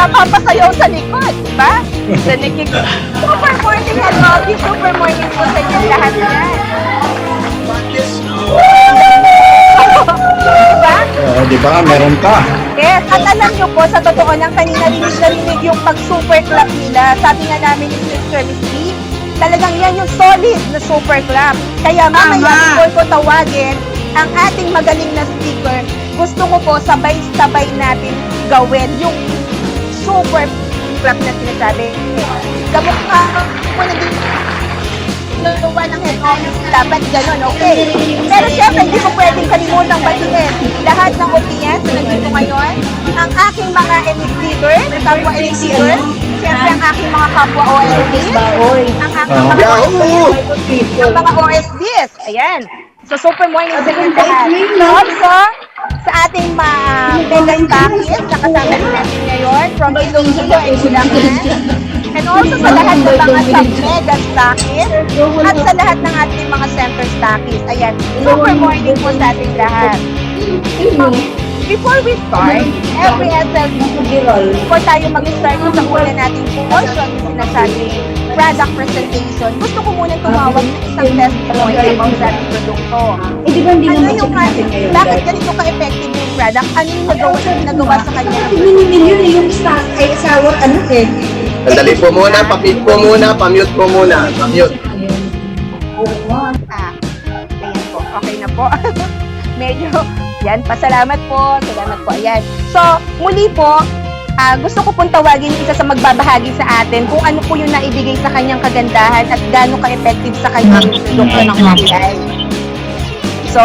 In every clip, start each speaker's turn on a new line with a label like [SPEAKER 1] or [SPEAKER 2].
[SPEAKER 1] napapasayaw sa likod, di ba? So, super morning, hello. Super morning po sa inyo lahat yan. Diba?
[SPEAKER 2] Di ba? Meron ka.
[SPEAKER 1] Yes, at alam nyo po, sa totoo lang, kanina rinig yung pag-super clap nila. Sabi nga namin ni Sister Misty, talagang yan yung solid na super clap. Kaya mamaya, before ko tawagin ang ating magaling na speaker, gusto ko po sabay-sabay natin gawin yung super clap na sinasabi. Kamukha ko na din nagawa ng head office, dapat gano'n, okay? Pero syempre, hindi ko pwedeng kalimutang batiin lahat ng OPS na nandito ngayon, ang aking mga elite leaders, kapwa elite leaders, syempre ang aking mga kapwa OSDs, ang aking mga OSDs, ayan. So, super morning sa inyo lahat. Also, sa ating mega stockists na kasama natin ngayon from Iloilo and Bulacan. And also sa lahat ng mga sub-mega stockists at sa lahat ng ating mga center stockists. Ayan, super morning po sa ating lahat. Before we start, every SLB, before tayo mag-start sa una nating portion na sinasabing product presentation, gusto ko muna tumawag ng isang testimony about sa ating produkto. Ano yung bakit ganito ka-effective yung product? Ano yung nagawa sa kanya?
[SPEAKER 3] Mini-million yung stock ay sour ano eh.
[SPEAKER 2] Sandali po muna, pa-mute po muna, pa-mute po muna, pa-mute.
[SPEAKER 1] Ayan po, okay na po. Medyo, yan, pasalamat po, salamat po, ayan. So, muli po, gusto ko pong tawagin yung isa sa magbabahagi sa atin kung ano po yung naibigay sa kanyang kagandahan at gaano ka-effective sa kanyang produkto ng OPI. So,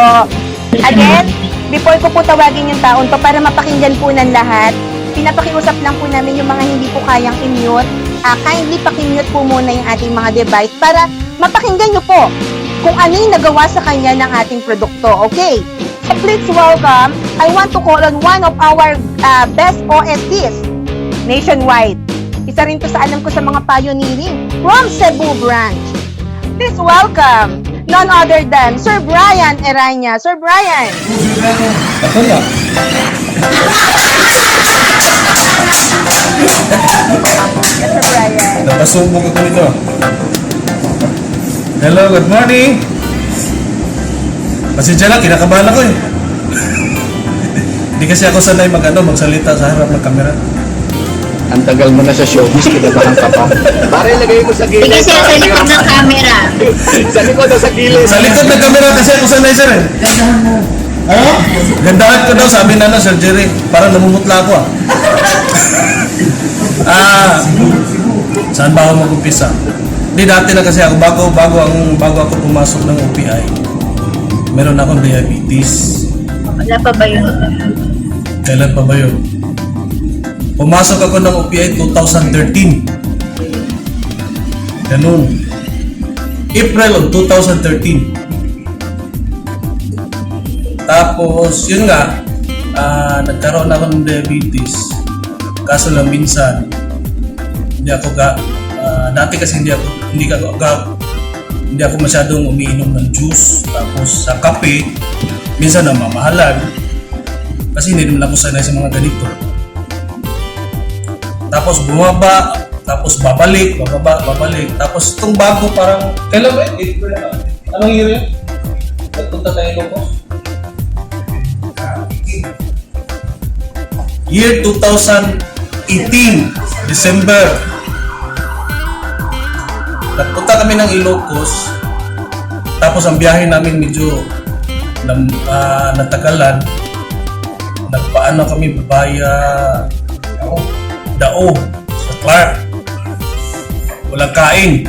[SPEAKER 1] again, before ko po tawagin yung taon to para mapakinggan po ng lahat, pinapakiusap lang po namin yung mga hindi po kayang i-mute. Kindly pakimute po muna yung ating mga device para mapakinggan nyo po kung ano yung nagawa sa kanya ng ating produkto. Okay? So please welcome, I want to call on one of our best OSDs nationwide. Isa rin to sa alam ko sa mga pioneering from Cebu branch. Please welcome none other than Sir Brian Eranya. Sir Brian!
[SPEAKER 2] Ako na.
[SPEAKER 1] Yes, Sir Brian.
[SPEAKER 4] Napasubok ako nito. Hello, good morning. Pasensya lang, kinakabahan ako eh. Hindi kasi ako sanay magsalita sa harap ng kamera.
[SPEAKER 2] Ang tagal mo na sa showbiz, kinabahan ka pa. Pare, lagay mo sa gilid.
[SPEAKER 3] Sige siya sa likod ng camera.
[SPEAKER 2] Sa likod o sa gilid.
[SPEAKER 4] Sa likod ng kamera kasi ako sanay sir eh.
[SPEAKER 3] Gandahan mo.
[SPEAKER 4] Ano? Gandahan ko daw, sabi na Sir Jerry. Parang namumutla ako saan ba ako mag-umpisa? Hindi, dati na kasi ako, bago ako pumasok ng OPI, meron akong diabetes.
[SPEAKER 3] Wala pa ba yun?
[SPEAKER 4] Kailan pa ba yun? Pumasok ako ng OPI 2013. Ganun. April of 2013. Tapos, yun nga, nagkaroon ako ng diabetes. Kaso lang minsan, dati kasi hindi ako masyadong umiinom ng juice. Tapos sa kape, minsan namamahalan. Kasi hindi naman ako sanay sa mga ganito. Tapos bumaba, tapos babalik. Tapos itong bago parang, kailan ba yun? Anong year yun? Nagpunta tayo Locos? Year 2018, December. Nagpunta kami ng Ilocos. Tapos ang biyahe namin medyo natagalan. Nagpaano kami babaya Dao sa Clark. Walang kain.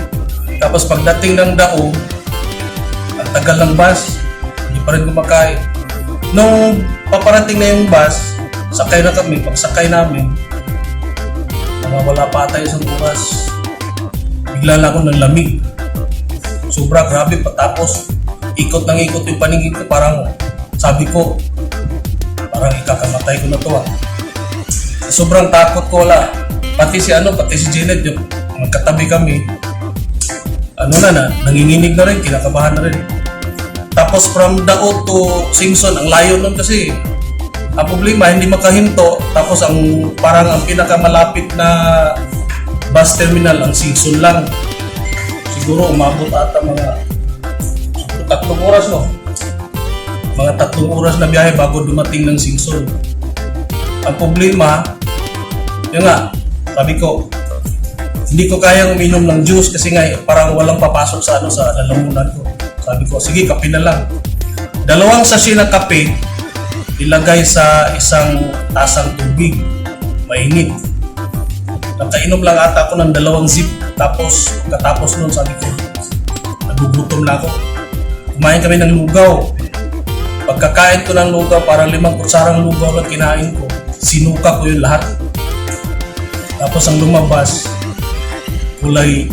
[SPEAKER 4] Tapos pagdating ng Dao, ang tagal ng bus, hindi pa rin kumakain. Nung paparating na yung bus, sakay na kami. Pagsakay namin, wala pa tayo sa oras. Bigla na ako ng lamig. Sobra, grabe. Tapos, ikot yung paningin ko. Parang, sabi ko, parang ikakamatay ko na to Sobrang takot ko, wala. Pati si Janet, yung magkatabi kami. Nanginginig na rin, kinakabahan na rin. Tapos from Dao to Simpson, ang layo nun kasi. Ang problema, hindi makahinto, tapos parang ang pinakamalapit na bus terminal, ang Singson lang. Siguro umabot ata mga 3 oras, no? Mga 3 oras na biyahe bago dumating ng Singson. Ang problema, yun nga, sabi ko, hindi ko kayang uminom ng juice kasi nga parang walang papasok sa lalamunan ko. Sabi ko, sige, kape na lang. 2 sachet ng kape, ilagay sa isang tasang tubig, mainit. Nakainom lang ata ako ng 2 zip, tapos katapos nun sabi ko, nagugutom na ako. Kumain kami ng lugaw. Pagkakain ko ng lugaw, parang 5 kutsarang lugaw lang kinain ko. Sinuka ko yung lahat. Tapos ang lumabas, kulay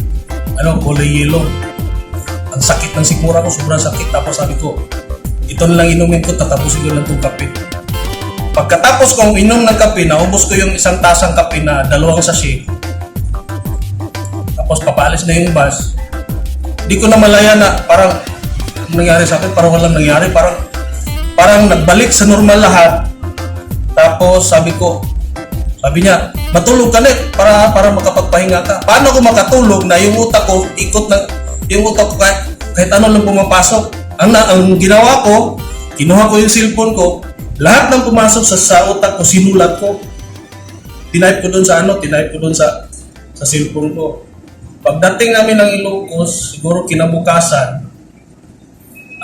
[SPEAKER 4] yellow. Ang sakit ng sikmura ko, sobrang sakit. Tapos sabi ko, ito na lang inumin ko, tatapusin ko lang itong kape. Pagkatapos kong inom ng kape, naubos ko yung 1 tasang kape na 2 sachet. Tapos papaalis na yung bus. Di ko na malaya na parang nangyari sa akin, parang walang nangyari. Parang nagbalik sa normal lahat. Tapos sabi niya, matulog ka net para makapagpahinga ka. Paano ko makatulog na yung utak ko, kahit ano lang pumapasok. Ang ginawa ko, kinuha ko yung cellphone ko, lahat ng pumasok sa utak ko, sinulat ko. Tinype ko doon sa cellphone ko. Pagdating namin ng Ilocos, siguro kinabukasan,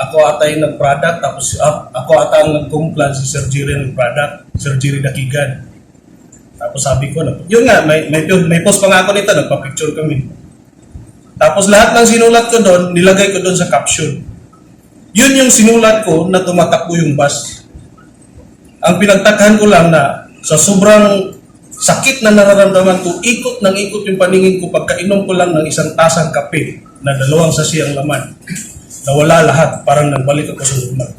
[SPEAKER 4] ako ata yung nag-product, tapos ako ata ang nag-complan si Sir Jerry nag-product, Sir Jerry Dakigan. Tapos sabi ko, yun nga, may post pa nga ako nito, nagpa-picture kami. Tapos lahat ng sinulat ko doon, nilagay ko doon sa caption. Yun yung sinulat ko na tumatakbo yung bus. Ang pinagtakahan ko lang na sa sobrang sakit na nararamdaman ko, ikot yung paningin ko pagkainom ko lang ng 1 tasang kape na 2 sachet ang laman. Nawala lahat, parang nagbalik ako sa normal.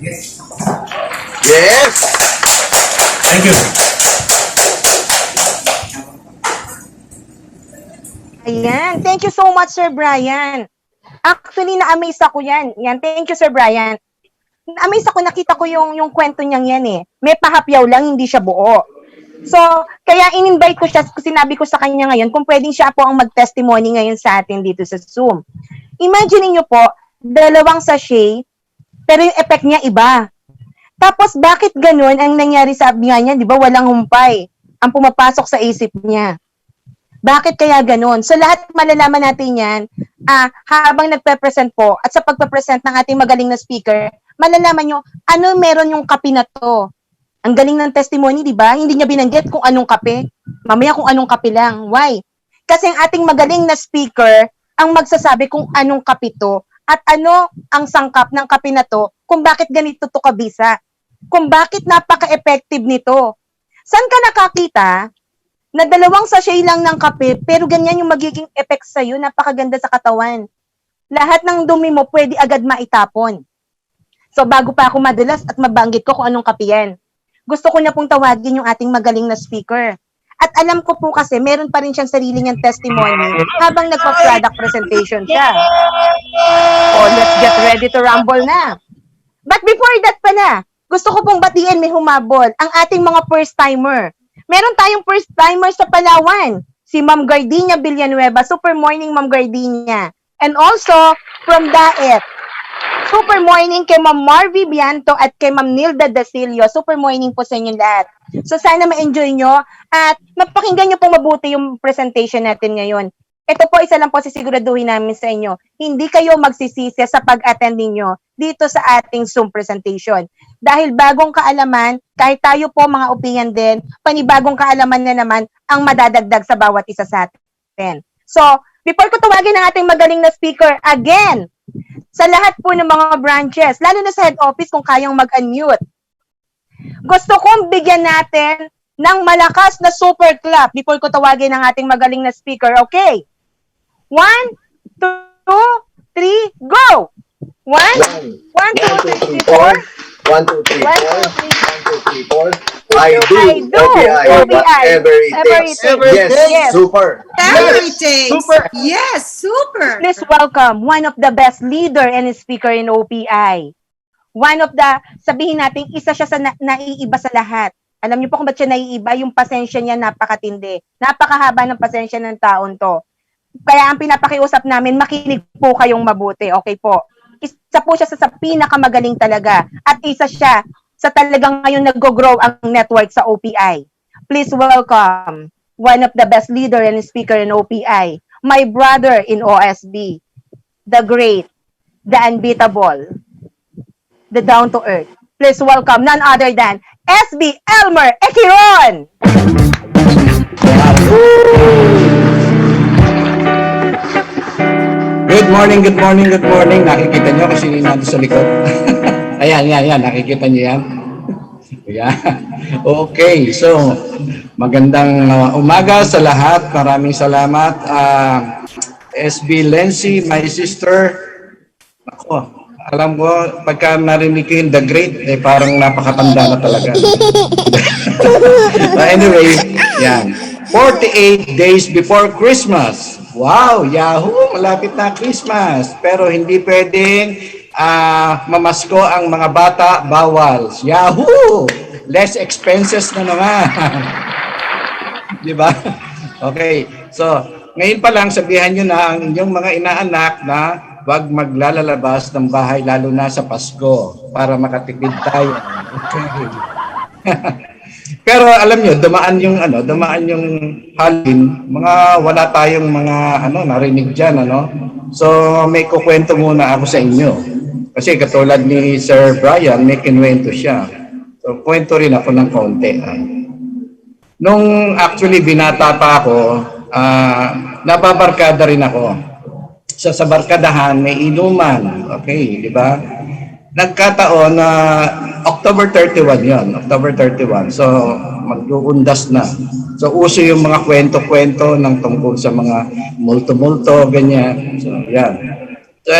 [SPEAKER 2] Yes!
[SPEAKER 4] Thank you.
[SPEAKER 1] Ayan. Thank you so much, Sir Brian. Actually, na-amaze ako yan. Thank you, Sir Brian. Na-amaze ako, nakita ko yung kwento niyang yan eh. May pahapyaw lang, hindi siya buo. So, kaya in-invite ko siya, sinabi ko sa kanya ngayon, kung pwedeng siya po ang mag-testimony ngayon sa atin dito sa Zoom. Imagine niyo po, 2 sachet, pero yung effect niya iba. Tapos, bakit ganun ang nangyari sa niya, di ba? Walang humpay ang pumapasok sa isip niya. Bakit kaya ganun? So, lahat malalaman natin yan habang nagpe-present po at sa pagpe-present ng ating magaling na speaker, malalaman nyo ano meron yung kape na to. Ang galing ng testimony, di ba? Hindi niya binanggit kung anong kape. Mamaya kung anong kape lang. Why? Kasi ang ating magaling na speaker ang magsasabi kung anong kape to at ano ang sangkap ng kape na to kung bakit ganito to kabisa. Kung bakit napaka-effective nito. Saan ka nakakita na 2 sachet lang ng kape, pero ganyan yung magiging effect sa'yo, napakaganda sa katawan. Lahat ng dumi mo pwede agad maitapon. So, bago pa ako madulas at mabanggit ko kung anong kape yan, gusto ko na pong tawagin yung ating magaling na speaker. At alam ko po kasi, meron pa rin siyang sarili niyang testimony habang nagpa-product presentation siya. Oh, let's get ready to rumble na. But before that pala, gusto ko pong batiin may humabol ang ating mga first-timer. Meron tayong first-timer sa Palawan, si Ma'am Gardenia Villanueva. Super morning, Ma'am Gardenia. And also, from Daet, super morning kay Ma'am Marvy Bianto at kay Ma'am Nilda Dasilio. Super morning po sa inyo lahat. So, sana ma-enjoy nyo at mapakinggan nyo pong mabuti yung presentation natin ngayon. Ito po, isa lang po sisiguraduhin namin sa inyo. Hindi kayo magsisisi sa pag-attend ninyo dito sa ating Zoom presentation. Dahil bagong kaalaman, kahit tayo po mga opinion din, panibagong kaalaman na naman ang madadagdag sa bawat isa sa atin. So, before ko tawagin ang ating magaling na speaker, again, sa lahat po ng mga branches, lalo na sa head office kung kayang mag-unmute, gusto kong bigyan natin ng malakas na super clap before ko tawagin ang ating magaling na speaker. Okay? 1, 2, 3, go! 1, 2, 3, 4.
[SPEAKER 2] 1, 2, 3, 4. 1, 2, 3, 4. I do.
[SPEAKER 1] OBI.
[SPEAKER 2] Whatever it takes. Yes, super.
[SPEAKER 3] Everything.
[SPEAKER 5] Super.
[SPEAKER 3] Yes, super.
[SPEAKER 1] Please welcome one of the best leader and speaker in OPI. One of the, sabihin natin, isa siya sa naiiba sa lahat. Alam niyo po kung ba't siya naiiba? Yung pasensya niya napakatindi. Napakahaba ng pasensya ng taon to. Kaya ang pinapakiusap namin, makinig po kayong mabuti. Okay po? Isa po siya sa pinakamagaling talaga. At isa siya sa talagang ngayon nag-grow ang network sa OPI. Please welcome one of the best leader and speaker in OPI, my brother in OSB, the great, the unbeatable, the down-to-earth. Please welcome none other than SB Elmer Ekiron!
[SPEAKER 2] Good morning, good morning, good morning. Nakikita niyo kasi nandito sa likod. Ayan, yan. Nakikita niyo yan? Ayan. Okay, so magandang umaga sa lahat. Maraming salamat. SB Lency, my sister. Ako, alam ko, pagka narinig ko yung The Great, parang napakatanda na talaga. But anyway, yan. 48 days before Christmas. Wow, yahoo! Malapit na Christmas. Pero hindi pwedeng mamasko ang mga bata, bawal. Yahoo! Less expenses na naman. Di ba? Okay. So, ngayon pa lang sabihan nyo na ang inyong mga inaanak na wag maglalabas ng bahay lalo na sa Pasko para makatipid tayo. Okay. Pero alam nyo, dumaan yung halin, wala tayong mga narinig diyan, So may kukwento muna ako sa inyo. Kasi katulad ni Sir Brian, may kinuwento siya. So kwento rin ako ng konti. Nung actually binata pa ako, nababarkada rin ako. Sa barkadahan may inuman, okay, di ba? Nagkataon na October 31 yon, October 31. So, mag-uundas na. So, uso yung mga kwento-kwento ng tungkol sa mga multo-multo, ganyan. So, yan. So,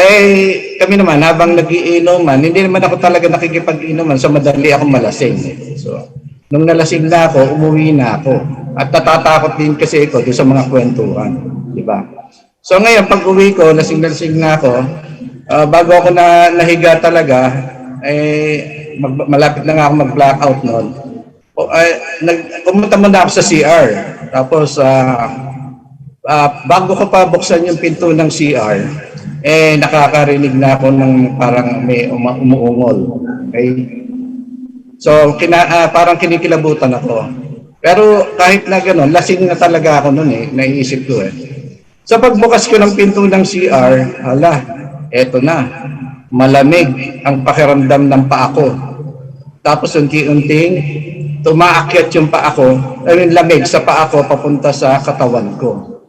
[SPEAKER 2] kami naman, habang nagiinuman, hindi naman ako talaga nakikipag-inuman. So, madali akong malasing. So, nung nalasing na ako, umuwi na ako. At natatakot din kasi ako doon sa mga kwentuhan. Di ba? So, ngayon, pag uwi ko, lasing-lasing na ako, bago ako nahiga talaga, malapit na nga ako mag-blackout noon. Pumunta muna ako sa CR. Tapos, bago ko pa buksan yung pinto ng CR, nakakarinig na ako ng parang may umuungol. Okay? So, parang kinikilabutan ako. Pero kahit na gano'n, lasing na talaga ako noon naiisip ko So, pagbukas ko ng pinto ng CR, eto na, malamig ang pakiramdam ng paa ko. Tapos unti-unting tumaakyat yung paa ko, lamig sa paa ko papunta sa katawan ko.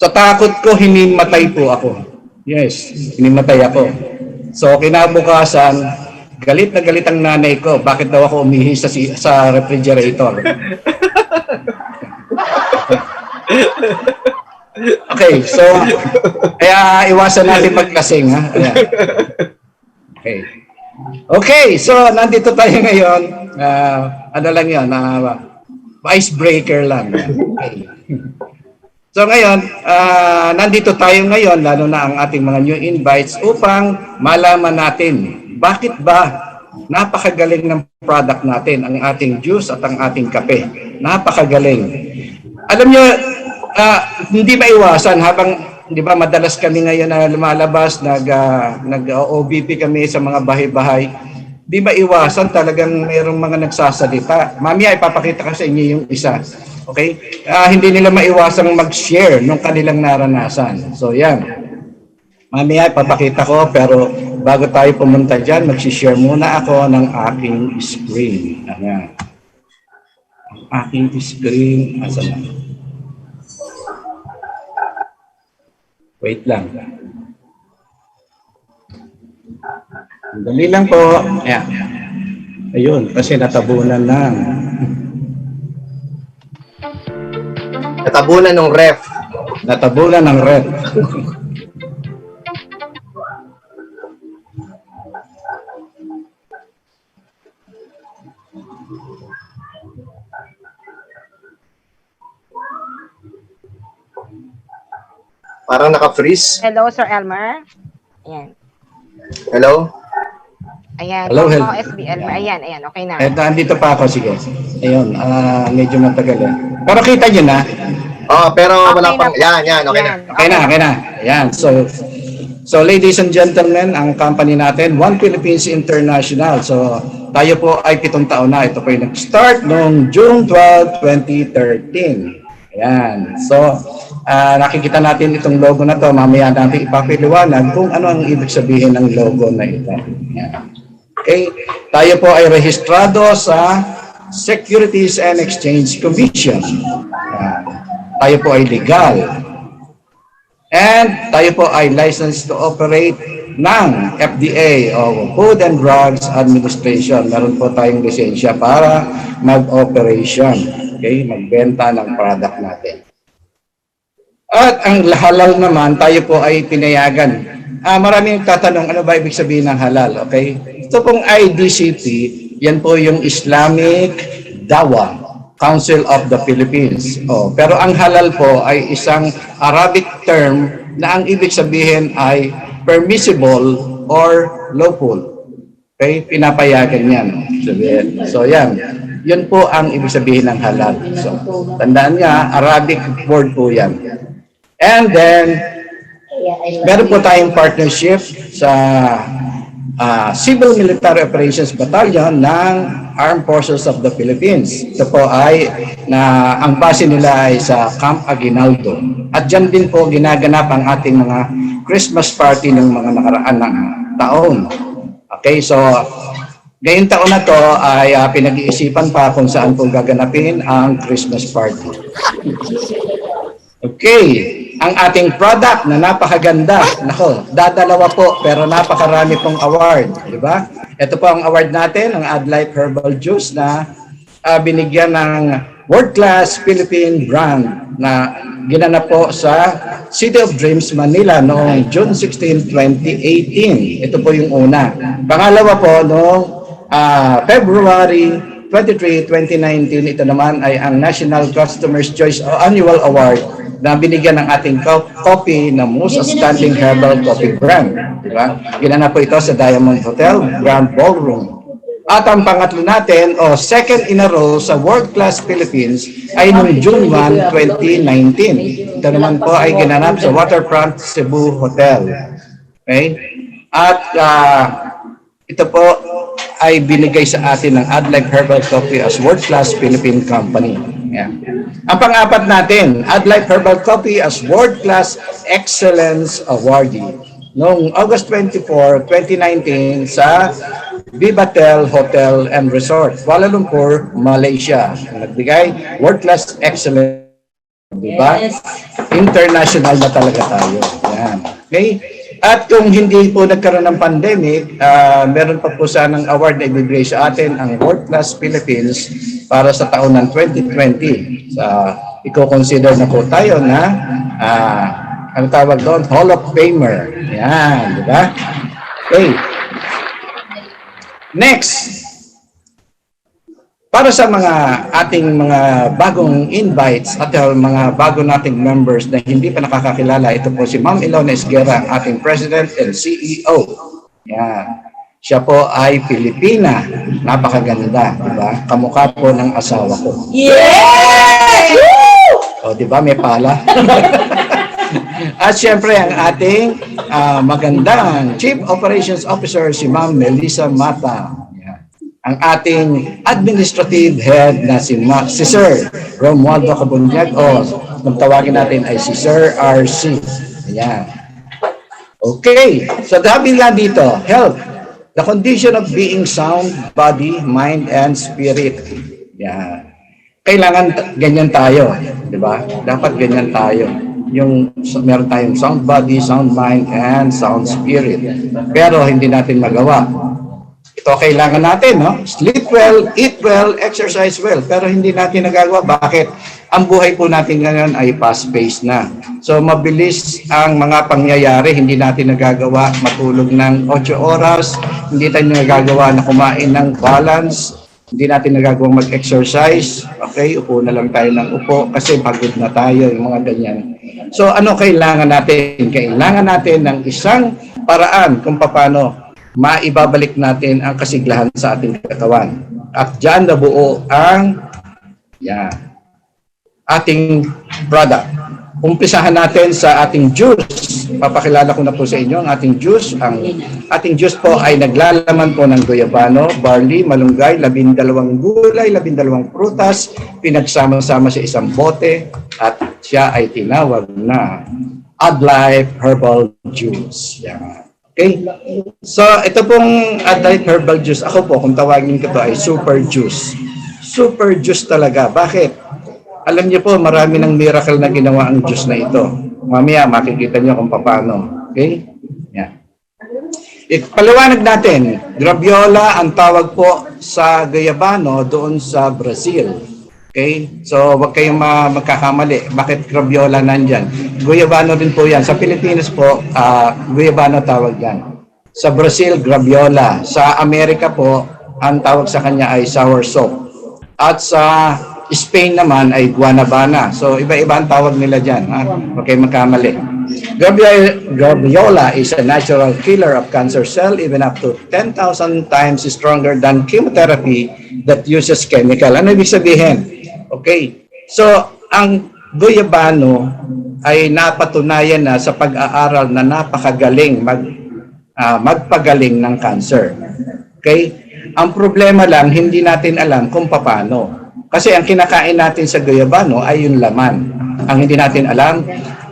[SPEAKER 2] Sa takot ko, hinimatay po ako. Yes, hinimatay ako. So kinabukasan, galit na galit ang nanay ko. Bakit daw ako umihi sa refrigerator? Okay, so kaya iwasan natin maglasing, ha? Ayan. Okay. Okay, so nandito tayo ngayon. Ano lang 'yan, icebreaker lang. Okay. So ngayon, nandito tayo ngayon, lalo na ang ating mga new invites upang malaman natin bakit ba napakagaling ng product natin, ang ating juice at ang ating kape. Napakagaling. Alam niyo, hindi maiwasan habang, di ba, madalas kami ngayon na lumalabas, nag-OBP kami sa mga bahay-bahay. Di maiwasan talagang mayroong mga nagsasalita. Mamaya ipapakita ko sa inyo yung isa. Okay? Hindi nila maiwasang mag-share ng kanilang naranasan. So yan. Mamaya ipapakita ko, pero bago tayo pumunta dyan, mag-share muna ako ng aking screen. Ayan. Aking screen. Asan na? Wait lang. Dali lang po. Ayan. Ayun, kasi natabunan lang.
[SPEAKER 5] Natabunan ng ref.
[SPEAKER 2] Natabunan ng ref.
[SPEAKER 5] Parang naka-freeze.
[SPEAKER 1] Hello, Sir Elmer. Ayan.
[SPEAKER 5] Hello? Ayan,
[SPEAKER 2] Hello, hello.
[SPEAKER 5] mga SBL. Ayan, okay na.
[SPEAKER 2] Eto, andito pa ako, sige. Ayun, medyo matagal eh. Pero kita nyo na.
[SPEAKER 6] Oh, pero wala
[SPEAKER 5] Okay
[SPEAKER 6] pang,
[SPEAKER 5] na po.
[SPEAKER 6] yan, okay na.
[SPEAKER 2] Okay na. Ayan, so ladies and gentlemen, ang company natin, One Philippines International. So tayo po ay 7 taon na. Ito po yung nag-start noong June 12, 2013. Ayan. So nakikita natin itong logo na to. Mamaya natin ipapiliwanag kung ano ang ibig sabihin ng logo na ito. Ayan. Okay, tayo po ay rehistrado sa Securities and Exchange Commission. Tayo po ay legal. And tayo po ay licensed to operate ng FDA o Food and Drugs Administration. Meron po tayong lisensya para mag-operation. Okay, magbenta ng product natin. At ang halal naman, tayo po ay pinayagan. Maraming tatanong, ano ba ibig sabihin ng halal? Okay? Ito pong IDCP, yan po yung Islamic Dawa Council of the Philippines. Pero ang halal po ay isang Arabic term na ang ibig sabihin ay permissible or lawful. Okay? Pinapayagan yan. So yan. Yun po ang ibig sabihin ng halal. So, tandaan nga, Arabic word po yan. And then, meron po tayong partnership sa Civil Military Operations Battalion ng Armed Forces of the Philippines. Ito po ay ang base nila ay sa Camp Aguinaldo. At dyan din po ginaganap ang ating mga Christmas party ng mga nakaraan na taon. Okay, so ngayong taon na to ay pinag-iisipan pa kung saan po gaganapin ang Christmas party. Okay, ang ating product na napakaganda. Nako, dadalawa po pero napakarami pong award, di ba? Ito po ang award natin, ang AdLife Herbal Juice na binigyan ng World Class Philippine Brand na ginanap po sa City of Dreams, Manila noong June 16, 2018. Ito po yung una. Pangalawa po noong February 23, 2019, ito naman ay ang National Customer's Choice Annual Award na binigyan ng ating coffee na Most Outstanding Herbal Coffee Brand. Diba? Ginanap po ito sa Diamond Hotel Grand Ballroom. At ang pangatlo natin, second in a row sa World Class Philippines ay noong June 1, 2019. Ito naman po ay ginanap sa Waterfront Cebu Hotel. Okay? At ito po ay binigay sa atin ng AdLife Herbal Coffee as World Class Philippine Company. Yeah. Ang pang-apat natin, AdLife Herbal Coffee as World Class Excellence Awardee noong August 24, 2019 sa Vivatel Hotel and Resort, Kuala Lumpur, Malaysia. Nagbigay World Class Excellence. Diba? International na talaga tayo. Yan. Okay? At kung hindi po nagkaroon ng pandemic, meron pa po sanang award na ibibigay sa atin ang World Class Philippines para sa taon ng 2020. I-consider na po tayo na ang tawag doon, Hall of Famer. Yan, di ba? Okay. Next. Para sa mga ating mga bagong invites at mga bago nating members na hindi pa nakakakilala, ito po si Ma'am Ilona Esguera, ang ating President and CEO. Yan. Siya po ay Pilipina. Napakaganda, di ba? Kamukha po ng asawa ko.
[SPEAKER 3] Yes!
[SPEAKER 2] O, di ba? May pala. At siyempre, ang ating magandang Chief Operations Officer, si Ma'am Melissa Mata. Ang ating administrative head na si Sir Romualdo Cabunyag, o kung tawagin natin ay si Sir RC. Ayan. Okay. So dahil nga dito, health, the condition of being sound, body, mind, and spirit. Ayan. Kailangan ganyan tayo. Di ba? Dapat ganyan tayo. Yung meron tayong sound body, sound mind, and sound spirit. Pero hindi natin magawa. Ito kailangan natin, no? Sleep well, eat well, exercise well. Pero hindi natin nagagawa. Bakit? Ang buhay po natin ngayon ay fast-paced na. So mabilis ang mga pangyayari. Hindi natin nagagawa matulog ng 8 oras. Hindi tayo nagagawa na kumain ng balance. Hindi natin nagagawa mag-exercise. Okay, upo na lang tayo ng upo kasi pagod na tayo, yung mga ganyan. So ano kailangan natin? Kailangan natin ng isang paraan kung paano maibabalik natin ang kasiglahan sa ating katawan. At diyan nabuo ang ating product. Umpisahan natin sa ating juice. Papakilala ko na po sa inyo ang ating juice. Ang ating juice po ay naglalaman po ng guyabano, barley, malunggay, 12 gulay, 12 prutas, pinagsama-sama sa isang bote at siya ay tinawag na AdLife Herbal Juice. Yan. Okay? So, ito pong AdLife Herbal Juice, ako po, kung tawagin ko ito ay Super Juice. Super Juice talaga. Bakit? Alam niyo po, marami ng miracle na ginawa ang juice na ito. Mamaya, makikita niyo kung paano. Okay? Yan. Paliwanag natin, graviola ang tawag po sa guyabano doon sa Brazil. Okay? So, wag kayong magkakamali. Bakit graviola nandyan? Guyabano din po yan. Sa Pilipinas po, guyabano tawag yan. Sa Brazil, graviola. Sa Amerika po, ang tawag sa kanya ay soursop. At sa Spain naman ay guanabana. So, iba-iba ang tawag nila dyan. Huwag kayong magkamali. Graviola is a natural killer of cancer cell even up to 10,000 times stronger than chemotherapy that uses chemical. Ano ibig sabihin? Okay. So, ang guyabano ay napatunayan na sa pag-aaral na napakagaling magpagaling ng cancer. Okay? Ang problema lang, hindi natin alam kung paano. Kasi ang kinakain natin sa guyabano ay yung laman. Ang hindi natin alam,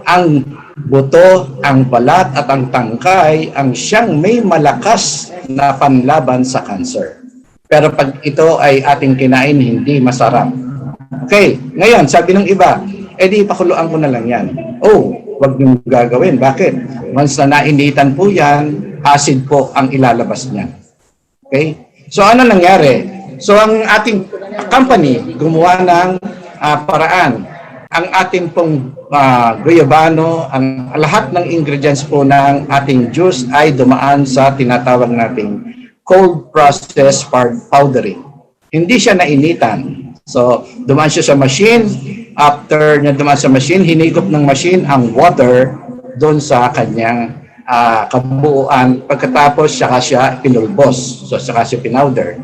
[SPEAKER 2] ang buto, ang balat at ang tangkay ang siyang may malakas na panlaban sa cancer. Pero pag ito ay ating kinain, hindi masarap. Okay, ngayon, sabi ng iba, di pakuluan ko na lang yan. Oh, wag niyong gagawin. Bakit? Once na nainitan po yan, acid po ang ilalabas niya. Okay? So ano nangyari? So ang ating company gumawa ng paraan. Ang ating pong guyabano, ang lahat ng ingredients po ng ating juice ay dumaan sa tinatawag nating cold process powdering. Hindi siya nainitan. So dumaan siya sa machine. After niya dumaan sa machine, hinigop ng machine ang water doon sa kanyang kabuuan. Pagkatapos siya pinulbos. So saka siya pinowder.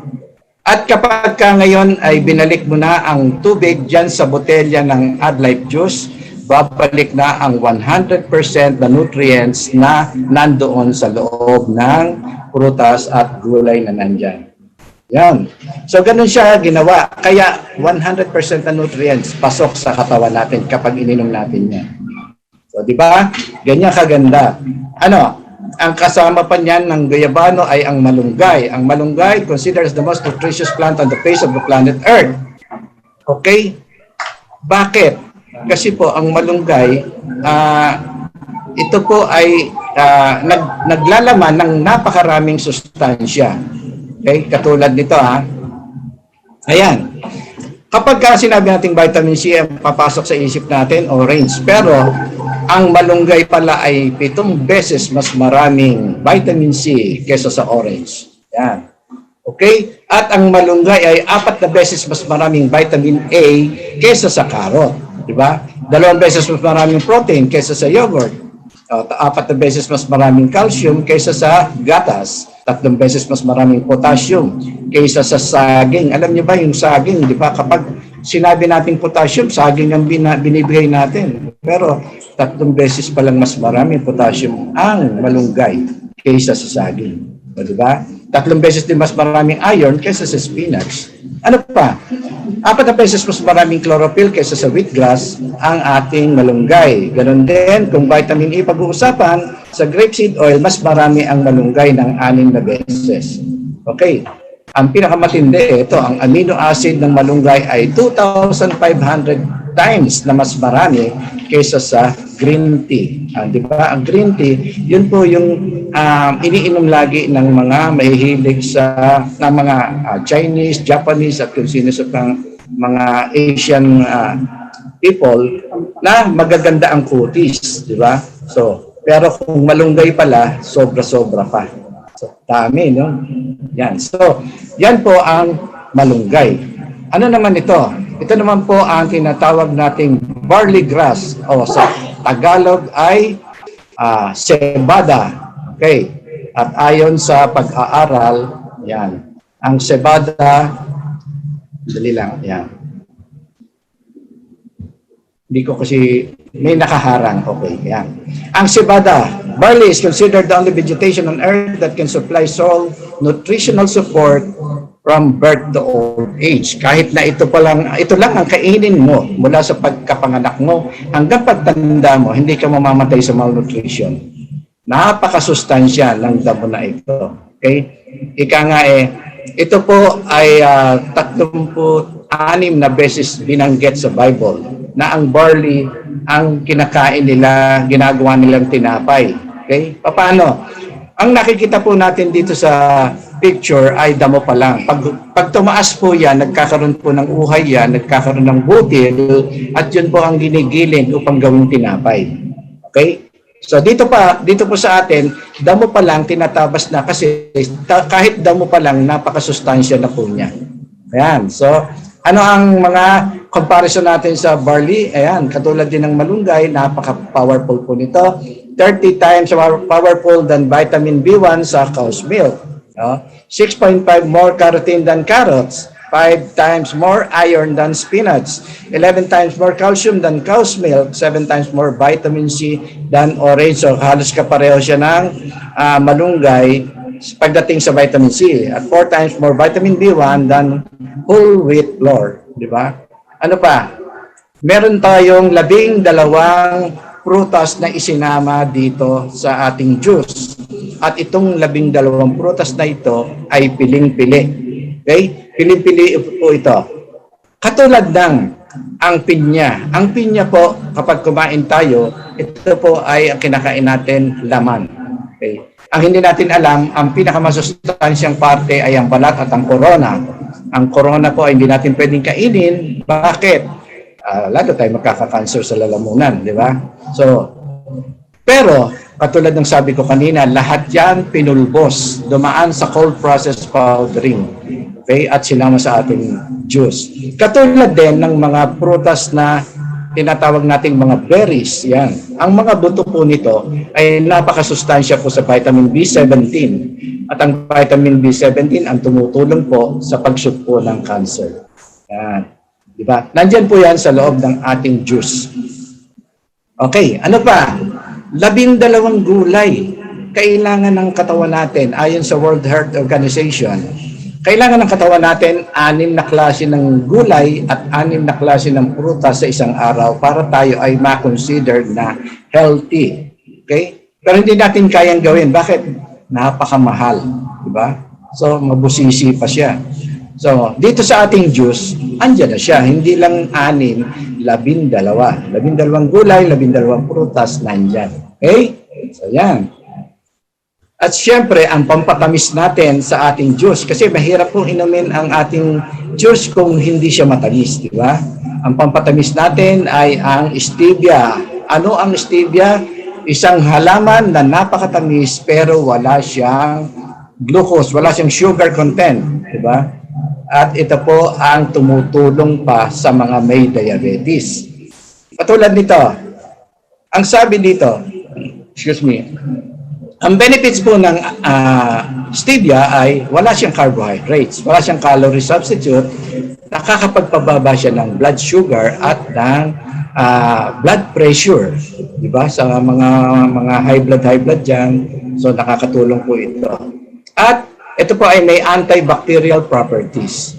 [SPEAKER 2] At kapag ka ngayon ay binalik mo na ang tubig dyan sa botelya ng AdLife Juice, babalik na ang 100% na nutrients na nandoon sa loob ng prutas at gulay na nandyan. Yan. So ganun siya ginawa. Kaya 100% na nutrients pasok sa katawan natin kapag ininom natin yan. So di ba? Ganyan kaganda. Ano? Ang kasama pa niyan ng guyabano ay ang malunggay. Ang malunggay considered as the most nutritious plant on the face of the planet Earth. Okay? Bakit? Kasi po ang malunggay, ito po ay naglalaman ng napakaraming sustansya. Okay? Katulad nito Ayan. Kapag sinabi nating vitamin C, papasok sa isip natin, orange. Pero ang malunggay pala ay 7 beses mas maraming vitamin C kaysa sa orange. Yan. Okay? At ang malunggay ay 4 na beses mas maraming vitamin A kaysa sa carrot. Diba? 2 beses mas maraming protein kaysa sa yogurt. 4 na beses mas maraming calcium kaysa sa gatas. 3 beses mas maraming potassium kaysa sa saging. Alam niyo ba yung saging, di ba? Kapag sinabi natin potassium, saging ang binibigay natin. Pero 3 beses pa lang mas maraming potassium ang malunggay kaysa sa saging. O, di ba? 3 beses din mas maraming iron kaysa sa spinach. Ano pa? 4 na beses mas maraming chlorophyll kaysa sa wheatgrass ang ating malunggay. Ganon din, kung vitamin E pag-uusapan, sa grapeseed oil, mas marami ang malunggay ng 6 na beses. Okay. Ang pinakamatindi, ito, ang amino acid ng malunggay ay 2,500 times na mas marami kaysa sa green tea. Di ba? Ang green tea, yun po yung iniinom lagi ng mga mahihilig ng mga Chinese, Japanese at kung sino sa mga Asian people na magaganda ang kutis, di ba? So, pero kung malunggay pala, sobra-sobra pa. So, dami, no? Yan. So, yan po ang malunggay. Ano naman ito? Ito naman po ang tinatawag nating barley grass o sa Tagalog ay cebada. Okay. At ayon sa pag-aaral, yan, ang cebada, dali lang, yan. Hindi ko kasi, may nakaharang, okay, yan. Ang cebada, barley is considered the only vegetation on earth that can supply sole nutritional support from birth to old age. Kahit na ito lang ang kainin mo mula sa pagkapanganak mo hanggang pagtanda mo, hindi ka mamamatay sa malnutrition. Napakasustansya ng damo na ito. Okay? Ika nga ito po ay 36 na beses binanggit sa Bible na ang barley ang kinakain nila, ginagawa nilang tinapay. Okay? Paano? Ang nakikita po natin dito sa picture ay damo pa lang. Pag tumaas po yan, nagkakaroon po ng uhay yan, nagkakaroon ng butil, at yun po ang ginigiling upang gawing tinapay. Okay? So dito po sa atin, damo pa lang tinatabas na kasi kahit damo pa lang, napakasustansya na po niya. Ayan. So ano ang mga comparison natin sa barley? Ayan, katulad din ng malunggay, napaka-powerful po nito. 30 times more powerful than vitamin B1 sa cow's milk. 6.5 more carotene than carrots. 5 times more iron than spinach, 11 times more calcium than cow's milk, 7 times more vitamin C than orange. So halos kapareho siya ng malunggay pagdating sa vitamin C. At 4 times more vitamin B1 than whole wheat flour. Di ba? Ano pa? Meron tayong 12 prutas na isinama dito sa ating juice. At itong 12 prutas na ito ay piling-pili. Okay? Piling-pili po ito. Katulad ng ang pinya. Ang pinya po, kapag kumain tayo, ito po ay ang kinakain natin laman. Okay? Ang hindi natin alam, ang pinakamasustansyang parte ay ang balat at ang korona. Ang korona po ay hindi natin pwedeng kainin. Bakit? Lalo tayo magkaka-cancer sa lalamunan, di ba? So, pero, katulad ng sabi ko kanina, lahat yan pinulbos, dumaan sa cold process powdering. Okay? At sinama sa ating juice. Katulad din ng mga prutas na tinatawag nating mga berries. Yan. Ang mga buto po nito ay napakasustansya po sa vitamin B17. At ang vitamin B17 ang tumutulong po sa pag-shoot po ng cancer. Yan. Diba? Nandyan po yan sa loob ng ating juice. Okay, ano pa? 12 gulay kailangan ng katawan natin ayon sa World Health Organization. Kailangan ng katawan natin 6 na klase ng gulay at 6 na klase ng prutas sa isang araw para tayo ay ma-consider na healthy. Okay? Pero hindi natin kayang gawin. Bakit? Napakamahal. Diba? So, mabusisi pa siya. So, dito sa ating juice, andyan na siya. Hindi lang 6, 12. 12 gulay, 12 prutas, nandyan. Okay? So, yan. At syempre, ang pampatamis natin sa ating juice, kasi mahirap pong inumin ang ating juice kung hindi siya matamis, di ba? Ang pampatamis natin ay ang stevia. Ano ang stevia? Isang halaman na napakatamis pero wala siyang glucose, wala siyang sugar content, di ba? At ito po ang tumutulong pa sa mga may diabetes. Katulad nito, ang sabi dito, excuse me, ang benefits po ng stevia ay wala siyang carbohydrates, wala siyang calorie substitute, nakakapagpababa siya ng blood sugar at ng blood pressure, di ba? Sa mga high blood diyan, so nakakatulong po ito. At ito po ay may antibacterial properties.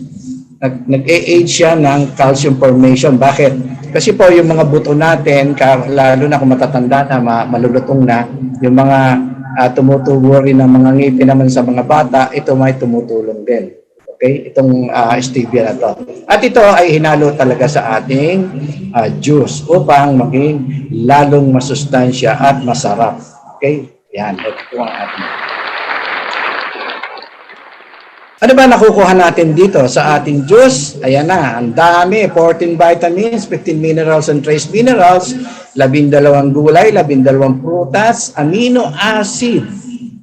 [SPEAKER 2] Nag-aid siya ng calcium formation. Bakit? Kasi po yung mga buto natin, lalo na kung matatanda na, malulutong na, yung mga tumutubo rin ng mga ngipin naman sa mga bata, ito may tumutulong din. Okay? Itong stevia na to. At ito ay hinalo talaga sa ating juice upang maging lalong masustansya at masarap. Okay? Yan. Ito po ang ating. Ano ba nakukuha natin dito sa ating juice? Ayan na, ang dami. 14 vitamins, 15 minerals and trace minerals, 12 gulay, 12 prutas, amino acid,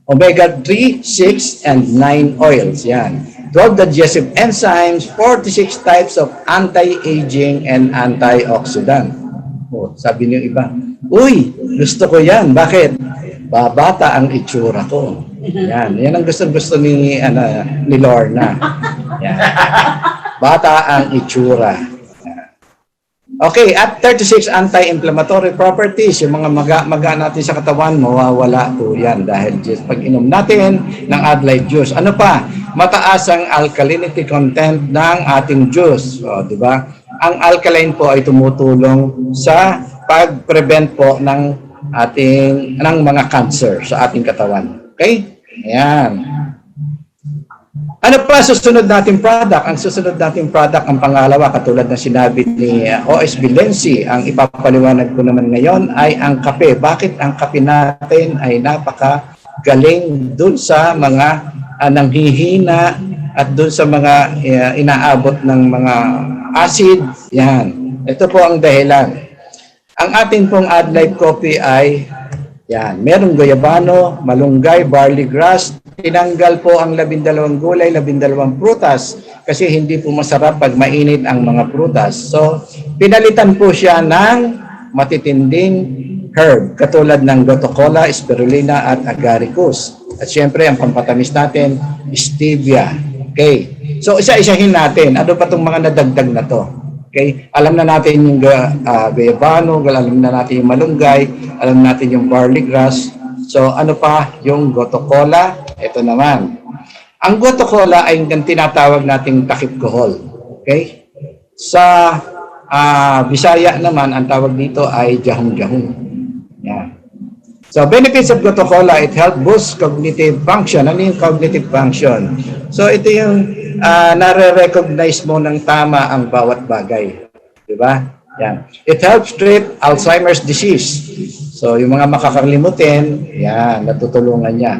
[SPEAKER 2] omega-3, 6, and 9 oils. Yan. 12 digestive enzymes, 46 types of anti-aging and antioxidant. Oh, sabi niyo iba, uy, gusto ko yan. Bakit? Babata ang itsura ko. Yan ang gusto ni ni Lorna. Yan. Bata ang itsura. Okay, at 36 anti-inflammatory properties, yung mga maga natin sa katawan, mawawala po yan dahil just pag inom natin ng Adlite juice. Ano pa? Mataas ang alkalinity content ng ating juice. O, di ba? Ang alkaline po ay tumutulong sa pag-prevent po ng mga cancer sa ating katawan. Okay? Ayan. Ano pa susunod nating product? Ang susunod nating product, ang pangalawa, katulad na sinabi ni OSB Lenzi, ang ipapaliwanag ko naman ngayon ay ang kape. Bakit ang kape natin ay napakagaling dun sa mga nanghihina at dun sa mga inaabot ng mga acid? Yan. Ito po ang dahilan. Ang atin pong Adlite coffee ay yan, merong goyabano, malunggay, barley grass. Tinanggal po ang 12 gulay, 12 prutas kasi hindi po masarap pag mainit ang mga prutas. So, pinalitan po siya ng matitinding herb katulad ng gotu kola, spirulina at agaricus. At syempre, ang pampatamis natin, stevia. Okay. So, isa-isahin natin. Ano pa itong mga nadagdag na to? Okay? Alam na natin yung goyabano, alam na natin yung malunggay, alam natin yung barley grass. So, ano pa? Yung gotu kola. Ito naman. Ang gotu kola ay yung tinatawag nating takip kohol. Okay? Sa Bisaya naman, ang tawag dito ay jahong-jahong. Yan. So, benefits of gotu kola, it helps boost cognitive function. Ano yung cognitive function? So, ito yung nare-recognize mo ng tama ang bawat bagay. Diba? Yan. It helps treat Alzheimer's disease. So, yung mga makakalimutin, yan, natutulungan niya.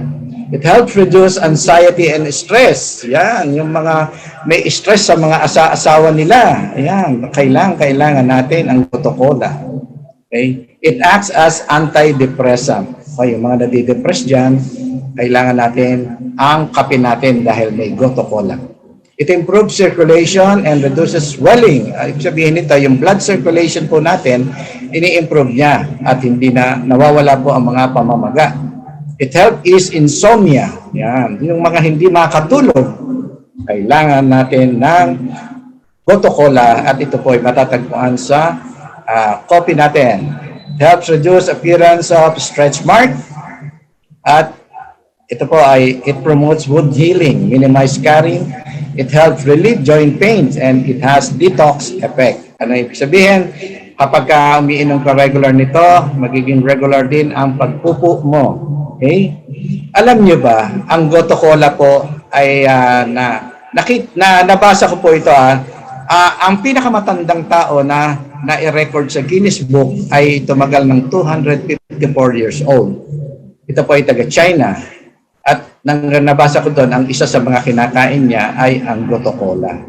[SPEAKER 2] It helps reduce anxiety and stress. Yan, yung mga may stress sa mga asawa nila. Yan, kailangan natin ang gotu kola. Okay? It acts as antidepressant. O, yung mga nadidepress dyan, kailangan natin ang kape natin dahil may gotu kola. It improves circulation and reduces swelling. Ibig sabihin nito, yung blood circulation po natin, ini-improve niya at hindi na nawawala po ang mga pamamaga. It helps ease insomnia. Yan. Yung mga hindi makatulog, kailangan natin ng gotu kola at ito po ay matatagpuan sa coffee natin. It helps reduce appearance of stretch mark at ito po ay it promotes wound healing, minimize scarring. It helps relieve joint pains and it has detox effect. Ano ibig sabihin? Kapag umiinom ka regular nito, magiging regular din ang pagpupo mo. Okay? Alam niyo ba, ang gotu kola po ay nabasa ko po ito ang pinakamatandang tao na i-record sa Guinness Book ay tumagal ng 254 years old. Ito po ay taga China. At nang nabasa ko doon, ang isa sa mga kinakain niya ay ang gotu kola.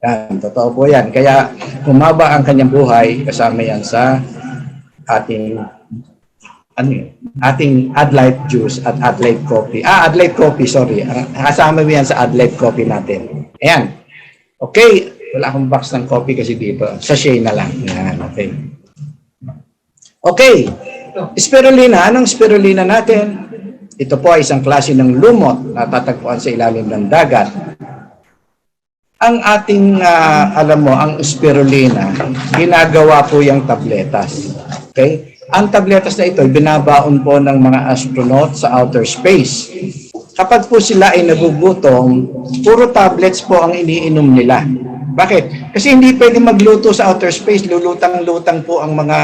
[SPEAKER 2] Yan, totoo po yan. Kaya humaba ang kanyang buhay, kasama yan sa ating Adlite juice at Adlite coffee. Adlite coffee, sorry. Kasama mo yan sa Adlite coffee natin. Ayan. Okay. Wala akong box ng coffee kasi dito. Sachet na lang. Ayan, okay. Okay. Spirulina. Anong spirulina natin? Ito po ay isang klase ng lumot na tatagpuan sa ilalim ng dagat. Ang ating, alam mo, ang spirulina, ginagawa po yung tabletas. Okay? Ang tabletas na ito, binabaon po ng mga astronaut sa outer space. Kapag po sila ay nagugutom, puro tablets po ang iniinom nila. Bakit? Kasi hindi pwede magluto sa outer space, lulutang-lutang po ang mga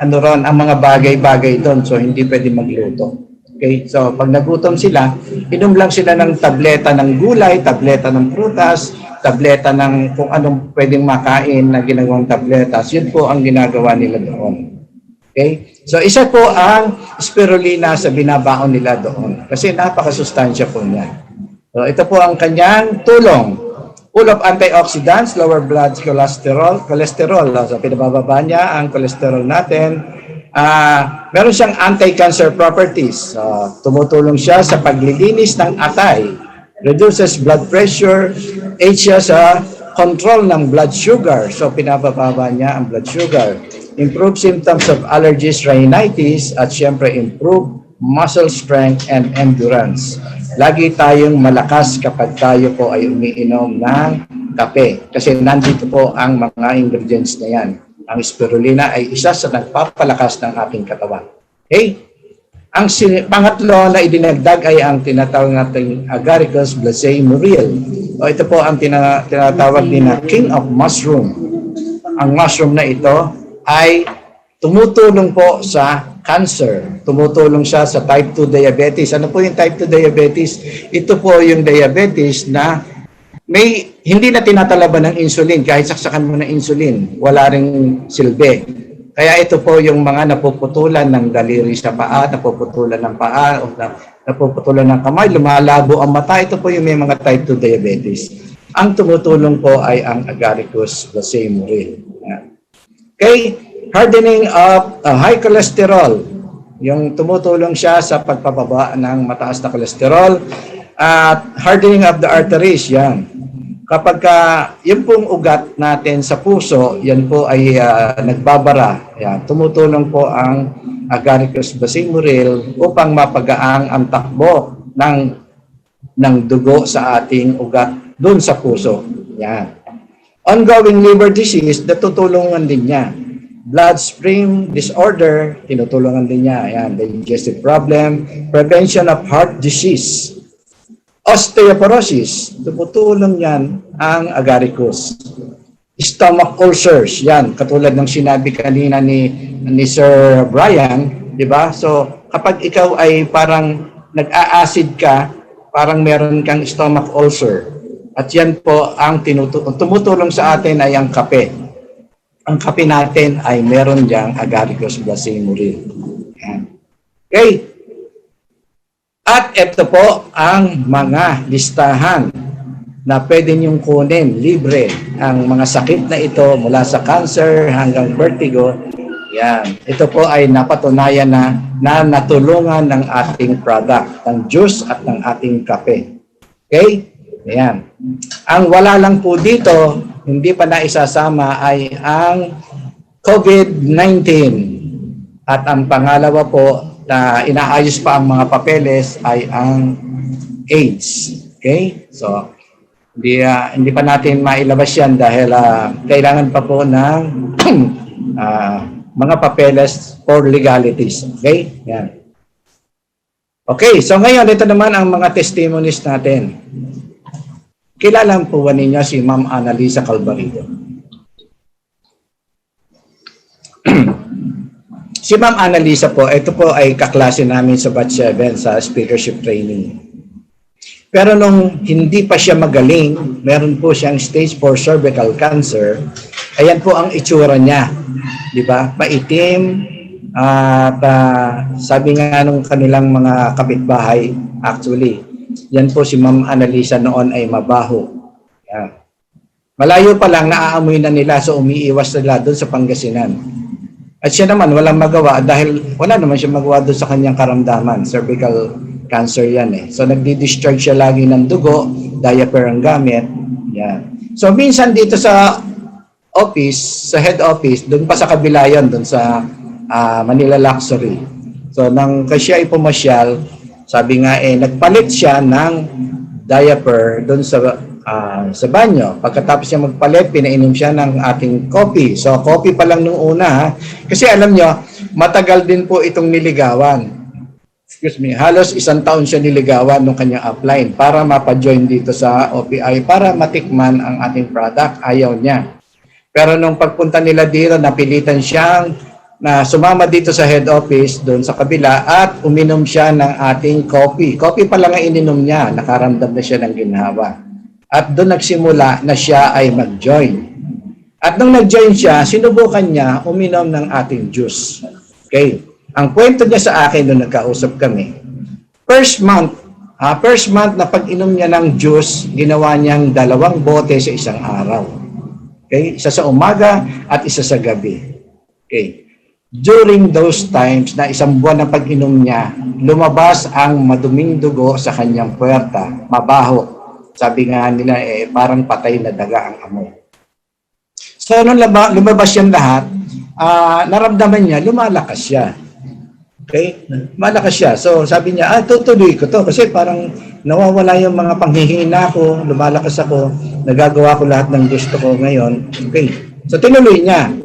[SPEAKER 2] ang mga bagay-bagay doon, so hindi pwede magluto. Okay, so pag nagutom sila, inom lang sila ng tableta ng gulay, tableta ng prutas, tableta ng kung anong pwedeng makain na ginagawang tabletas. Yun po ang ginagawa nila doon. Okay? So isa po ang spirulina sa binabaon nila doon. Kasi napakasustansya po niya. So ito po ang kanyang tulong. Full of antioxidants, lower blood cholesterol. So pinabababa niya ang cholesterol natin. Meron siyang anti-cancer properties. Tumutulong siya sa paglilinis ng atay, reduces blood pressure, aids siya sa control ng blood sugar. So, pinabababa niya ang blood sugar. Improve symptoms of allergies, rhinitis, at syempre improve muscle strength, and endurance. Lagi tayong malakas kapag tayo po ay umiinom ng kape. Kasi nandito po ang mga ingredients na yan. Ang spirulina ay isa sa nagpapalakas ng ating katawan. Okay? Ang pangatlo na idinagdag ay ang tinatawag nating Agaricus blazei muriel. O ito po ang tinatawag din na king of mushroom. Ang mushroom na ito ay tumutulong po sa cancer. Tumutulong siya sa type 2 diabetes. Ano po yung type 2 diabetes? Ito po yung diabetes na hindi na tinatalaban ng insulin. Kahit saksakan mo ng insulin, wala ring silbi. Kaya ito po yung mga napuputulan ng daliri sa paa, napuputulan ng paa, o napuputulan ng kamay, lumalabo ang mata. Ito po yung may mga type 2 diabetes. Ang tumutulong po ay ang Agaricus blazei muriel. Okay, hardening of high cholesterol. Yung tumutulong siya sa pagpapaba ng mataas na cholesterol. At hardening of the arteries, yan. Kapag yung pong ugat natin sa puso, yan po ay nagbabara. Yan. Tumutulong po ang Agaricus blazei muriel upang mapagaang ang takbo ng dugo sa ating ugat doon sa puso. Yan. Ongoing liver disease, natutulungan din niya. Bloodstream disorder, tinutulungan din niya. Yan, digestive problem, prevention of heart disease. Osteoporosis, tumutulong yan ang Agaricus. Stomach ulcers, yan, katulad ng sinabi kanina ni Sir Brian, di ba? So, kapag ikaw ay parang nag-a-acid ka, parang meron kang stomach ulcer. At yan po ang tumutulong sa atin ay ang kape. Ang kape natin ay meron diyang Agaricus blazei muriel. Yan. Okay. At ito po ang mga listahan na pwede niyong kunin libre. Ang mga sakit na ito mula sa cancer hanggang vertigo. Yan. Ito po ay napatunayan na natulungan ng ating product, ng juice at ng ating kape. Okay? Ayan. Ang wala lang po dito, hindi pa naisasama ay ang COVID-19. At ang pangalawa po na inaayos pa ang mga papeles ay ang AIDS. Okay? So, hindi pa natin mailabas yan dahil kailangan pa po ng mga papeles for legalities. Okay? Yan. Okay, so ngayon, ito naman ang mga testimonies natin. Kilala po ba ninyo si Ma'am Annalisa Calvarido? Si Ma'am Annalisa po, ito po ay kaklase namin sa batch 7 sa speakership training. Pero nung hindi pa siya magaling, meron po siyang stage 4 cervical cancer. Ayan po ang itsura niya. Di ba? Maitim. At sabi nga nung kanilang mga kapitbahay, actually, yan po si Ma'am Annalisa noon ay mabaho. Yan. Malayo pa lang, naaamoy na nila, so umiiwas sila doon sa Pangasinan. At siya naman, walang magawa dahil wala naman siya magawa doon sa kanyang karamdaman. Cervical cancer yan eh. So nagdi-discharge siya lagi ng dugo, diaper ang gamit. Yan. So minsan dito sa office, sa head office, doon pa sa kabila yan, doon sa Manila Luxury. So nang siya ay pumasyal, sabi nga nagpalit siya ng diaper doon sa banyo. Pagkatapos niya magpalit, pinainom siya ng ating coffee. So coffee pa lang nung una. Kasi alam nyo, matagal din po itong niligawan. Excuse me, halos 1 taon siya niligawan nung kanyang upline para mapa-join dito sa OPI para matikman ang ating product. Ayaw niya. Pero nung pagpunta nila dito, napilitan siyang na sumama dito sa head office doon sa kabila at uminom siya ng ating coffee. Coffee pa lang ang ininom niya, nakaramdam na siya ng ginhawa. At doon nagsimula na siya ay mag-join. At nung nag-join siya, sinubukan niya uminom ng ating juice. Okay. Ang kwento niya sa akin nung nagkausap kami, first month na pag-inom niya ng juice, ginawa niyang 2 bote sa isang araw. Okay. Isa sa umaga at isa sa gabi. Okay. During those times na 1 buwan na pag-inom niya, lumabas ang maduming dugo sa kanyang puwerta, mabaho. Sabi nga nila, parang patay na daga ang amoy. So, nung lumabas yan lahat, naramdaman niya, lumalakas siya. Okay? Malakas siya. So sabi niya, tutuloy ko to kasi parang nawawala yung mga panghihina ko, lumalakas ako, nagagawa ko lahat ng gusto ko ngayon. Okay. So tinuloy niya.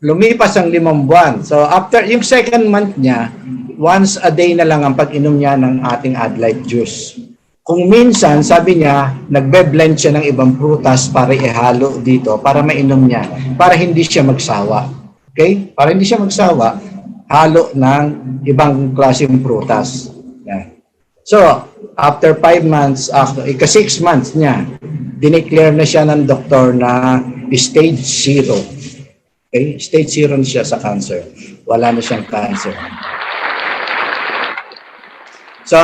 [SPEAKER 2] Lumipas ang 5 buwan. So after yung second month niya, once a day na lang ang pag-inom niya ng ating Adlite juice. Kung minsan, sabi niya, nagbe-blend siya ng ibang prutas para ihalo dito, para mainom niya, para hindi siya magsawa. Okay? Para hindi siya magsawa, halo ng ibang klaseng prutas. Yan. So, after 5 months, after 6 months niya, dineclare na siya ng doktor na stage 0. Okay? Stage 0 na siya sa cancer. Wala na siyang cancer. So,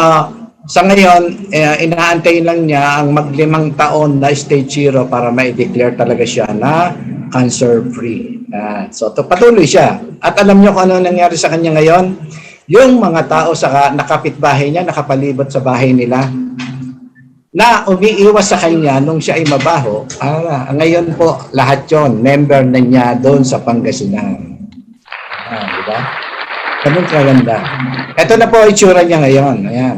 [SPEAKER 2] sa ngayon, inaantay lang niya ang mag-5 taon na stage 0 para ma-declare talaga siya na cancer-free. So, patuloy siya. At alam niyo kung ano nangyari sa kanya ngayon? Yung mga tao sa nakapitbahay niya, nakapalibot sa bahay nila, na umiiwas sa kanya nung siya ay mabaho, ngayon po, lahat yon member na niya doon sa Pangasinan. Diba? Ganun kaganda. Ito na po itsura niya ngayon. Ayan.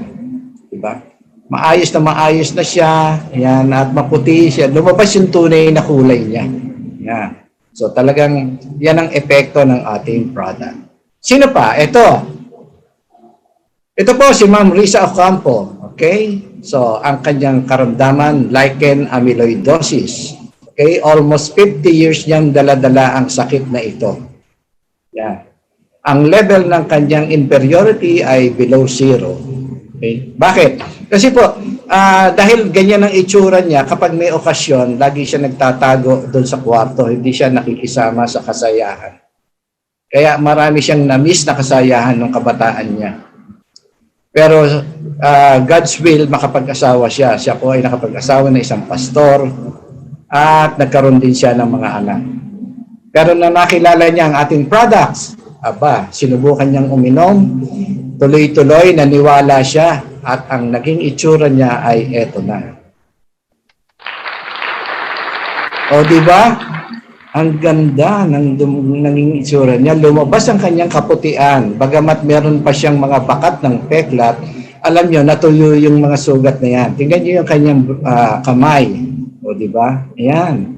[SPEAKER 2] Diba? Maayos na siya. Ayan, at maputi siya. Lumabas yung tunay na kulay niya. Ayan. So talagang yan ang epekto ng ating product. Sino pa? Ito. Ito po si Ma'am Risa Ocampo. Okay? So ang kanyang karamdaman, lichen amyloidosis. Okay? Almost 50 years niyang dala-dala ang sakit na ito. Yan. Ang level ng kanyang inferiority ay below 0. Okay? Bakit? Kasi po, dahil ganyan ang itsura niya, kapag may okasyon, lagi siya nagtatago doon sa kwarto, hindi siya nakikisama sa kasayahan. Kaya marami siyang na-miss na kasayahan ng kabataan niya. Pero God's will, makapag-asawa siya. Siya po ay nakapag-asawa ng isang pastor at nagkaroon din siya ng mga anak. Pero na nakilala niya ang ating products, sinubukan niyang uminom, tuloy-tuloy, naniwala siya, at ang naging itsura niya ay eto na. O, di ba? Ang ganda ng naging itsura niya. Lumabas ang kanyang kaputian. Bagamat meron pa siyang mga bakat ng peklat, alam niyo, natuyo yung mga sugat na yan. Tingnan niyo yung kanyang kamay. O, di ba? Ayan.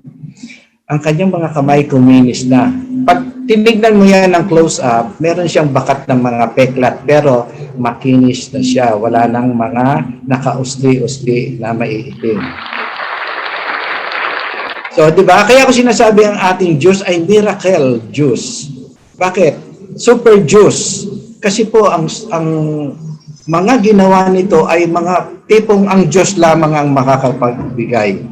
[SPEAKER 2] Ang kanyang mga kamay kuminis na. Pag tinignan mo yan ng close-up, meron siyang bakat ng mga peklat, pero makinis na siya. Wala nang mga nakausli-usli na maiitim. So, di ba? Kaya ko sinasabi ang ating juice ay miracle juice. Bakit? Super juice. Kasi po, ang mga ginawa nito ay mga tipong ang Diyos lamang ang makakapagbigay.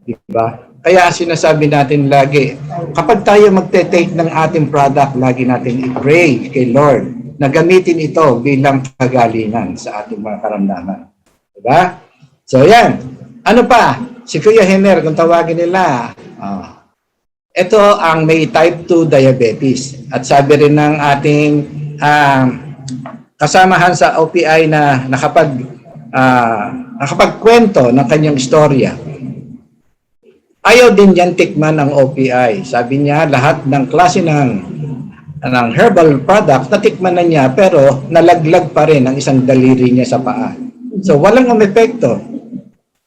[SPEAKER 2] Di ba? Kaya sinasabi natin lagi, kapag tayo magte-take ng ating product, lagi natin i-pray kay Lord na gamitin ito bilang kagalingan sa ating mga karamdaman. Diba? So yan. Ano pa? Si Kuya Henner, kung tawagin nila, ito ang may type 2 diabetes. At sabi rin ng ating kasamahan sa OPI na nakapagkwento ng kanyang istorya, ayaw din yan tikman ang OPI. Sabi niya, lahat ng klase ng herbal product, natikman na niya, pero nalaglag pa rin ang isang daliri niya sa paa. So, walang umepekto.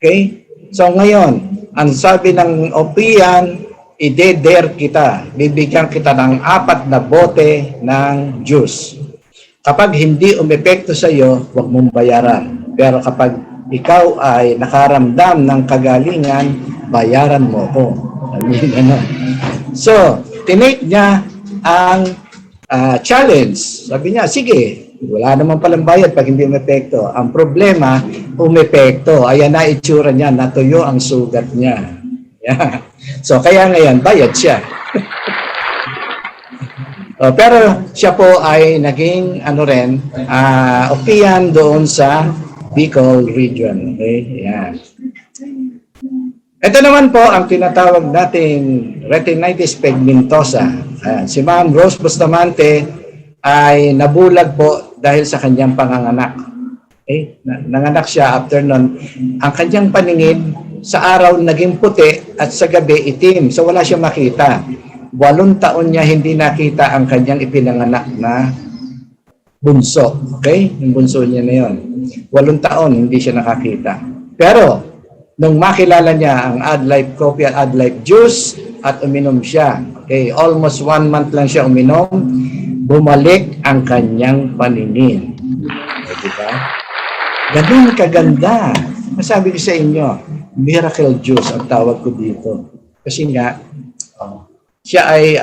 [SPEAKER 2] Okay? So, ngayon, ang sabi ng OPI, ide-dare kita. Bibigyan kita ng 4 na bote ng juice. Kapag hindi umepekto sa iyo, huwag mong bayaran. Pero kapag ikaw ay nakaramdam ng kagalingan, bayaran mo ko. So, tinake niya ang challenge. Sabi niya, sige, wala naman palang bayad pag hindi umepekto. Ang problema, umepekto. Ayan na itsura niya, natuyo ang sugat niya. Yeah. So, kaya ngayon, bayad siya. Pero siya po ay naging, opian doon sa Bicol region. Okay? Yan. Ito naman po ang tinatawag nating retinitis pigmentosa. Si Ma'am Rose Bustamante ay nabulag po dahil sa kanyang panganganak. Okay? Nanganak siya after nun. Ang kanyang paningin sa araw naging puti at sa gabi itim. So wala siya makita. 8 taon niya hindi nakita ang kanyang ipinanganak na bunso. Okay? Yung bunso niya na yun. 8 taon, hindi siya nakakita. Pero, nung makilala niya ang Adlife Coffee at Adlife Juice at uminom siya, okay, almost 1 month lang siya uminom, bumalik ang kanyang paningin. Okay, diba? Ganun kaganda. Masabi ko sa inyo, miracle juice ang tawag ko dito. Kasi nga, siya ay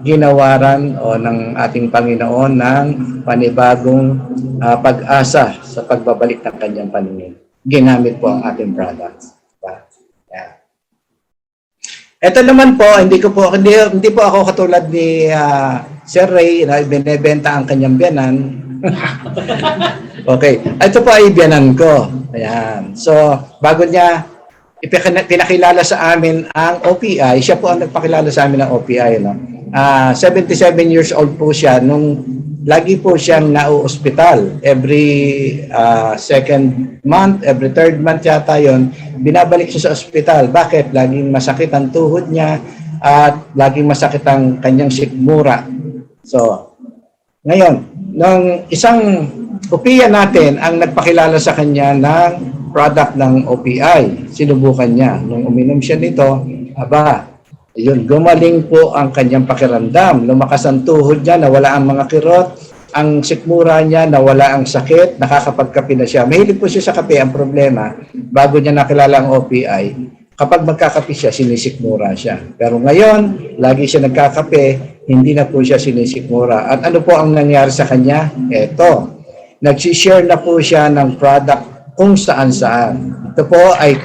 [SPEAKER 2] ginawaran ng ating Panginoon ng panibagong pag-asa sa pagbabalik ng kanyang paningin. Ginamit po ang ating products. Yeah. Ito naman po, hindi po ako katulad ni Sir Ray na binebenta ang kanyang biyanan. Okay. Ito po ay biyanan ko. Ayan. So, bago niya pinakilala sa amin ang OPI, siya po ang nagpakilala sa amin ng OPI. No? 77 years old po siya nung lagi po siyang nau-ospital. Every second month, every third month yata yon, binabalik siya sa ospital. Bakit? Laging masakit ang tuhod niya at laging masakit ang kanyang sikmura. So, ngayon, nung isang OPIA natin ang nagpakilala sa kanya ng product ng OPI. Sinubukan niya. Nung uminom siya nito, yun, gumaling po ang kanyang pakiramdam. Lumakas ang tuhod niya, nawala ang mga kirot, ang sikmura niya, nawala ang sakit, nakakapagkape na siya. Mahilig po siya sa kape. Ang problema, bago niya nakilala ang OPI, kapag magkakape siya, sinisikmura siya. Pero ngayon, lagi siya nagkakape, hindi na po siya sinisikmura. At ano po ang nangyari sa kanya? Eto, nagsishare na po siya ng product kung saan-saan. Ito po ay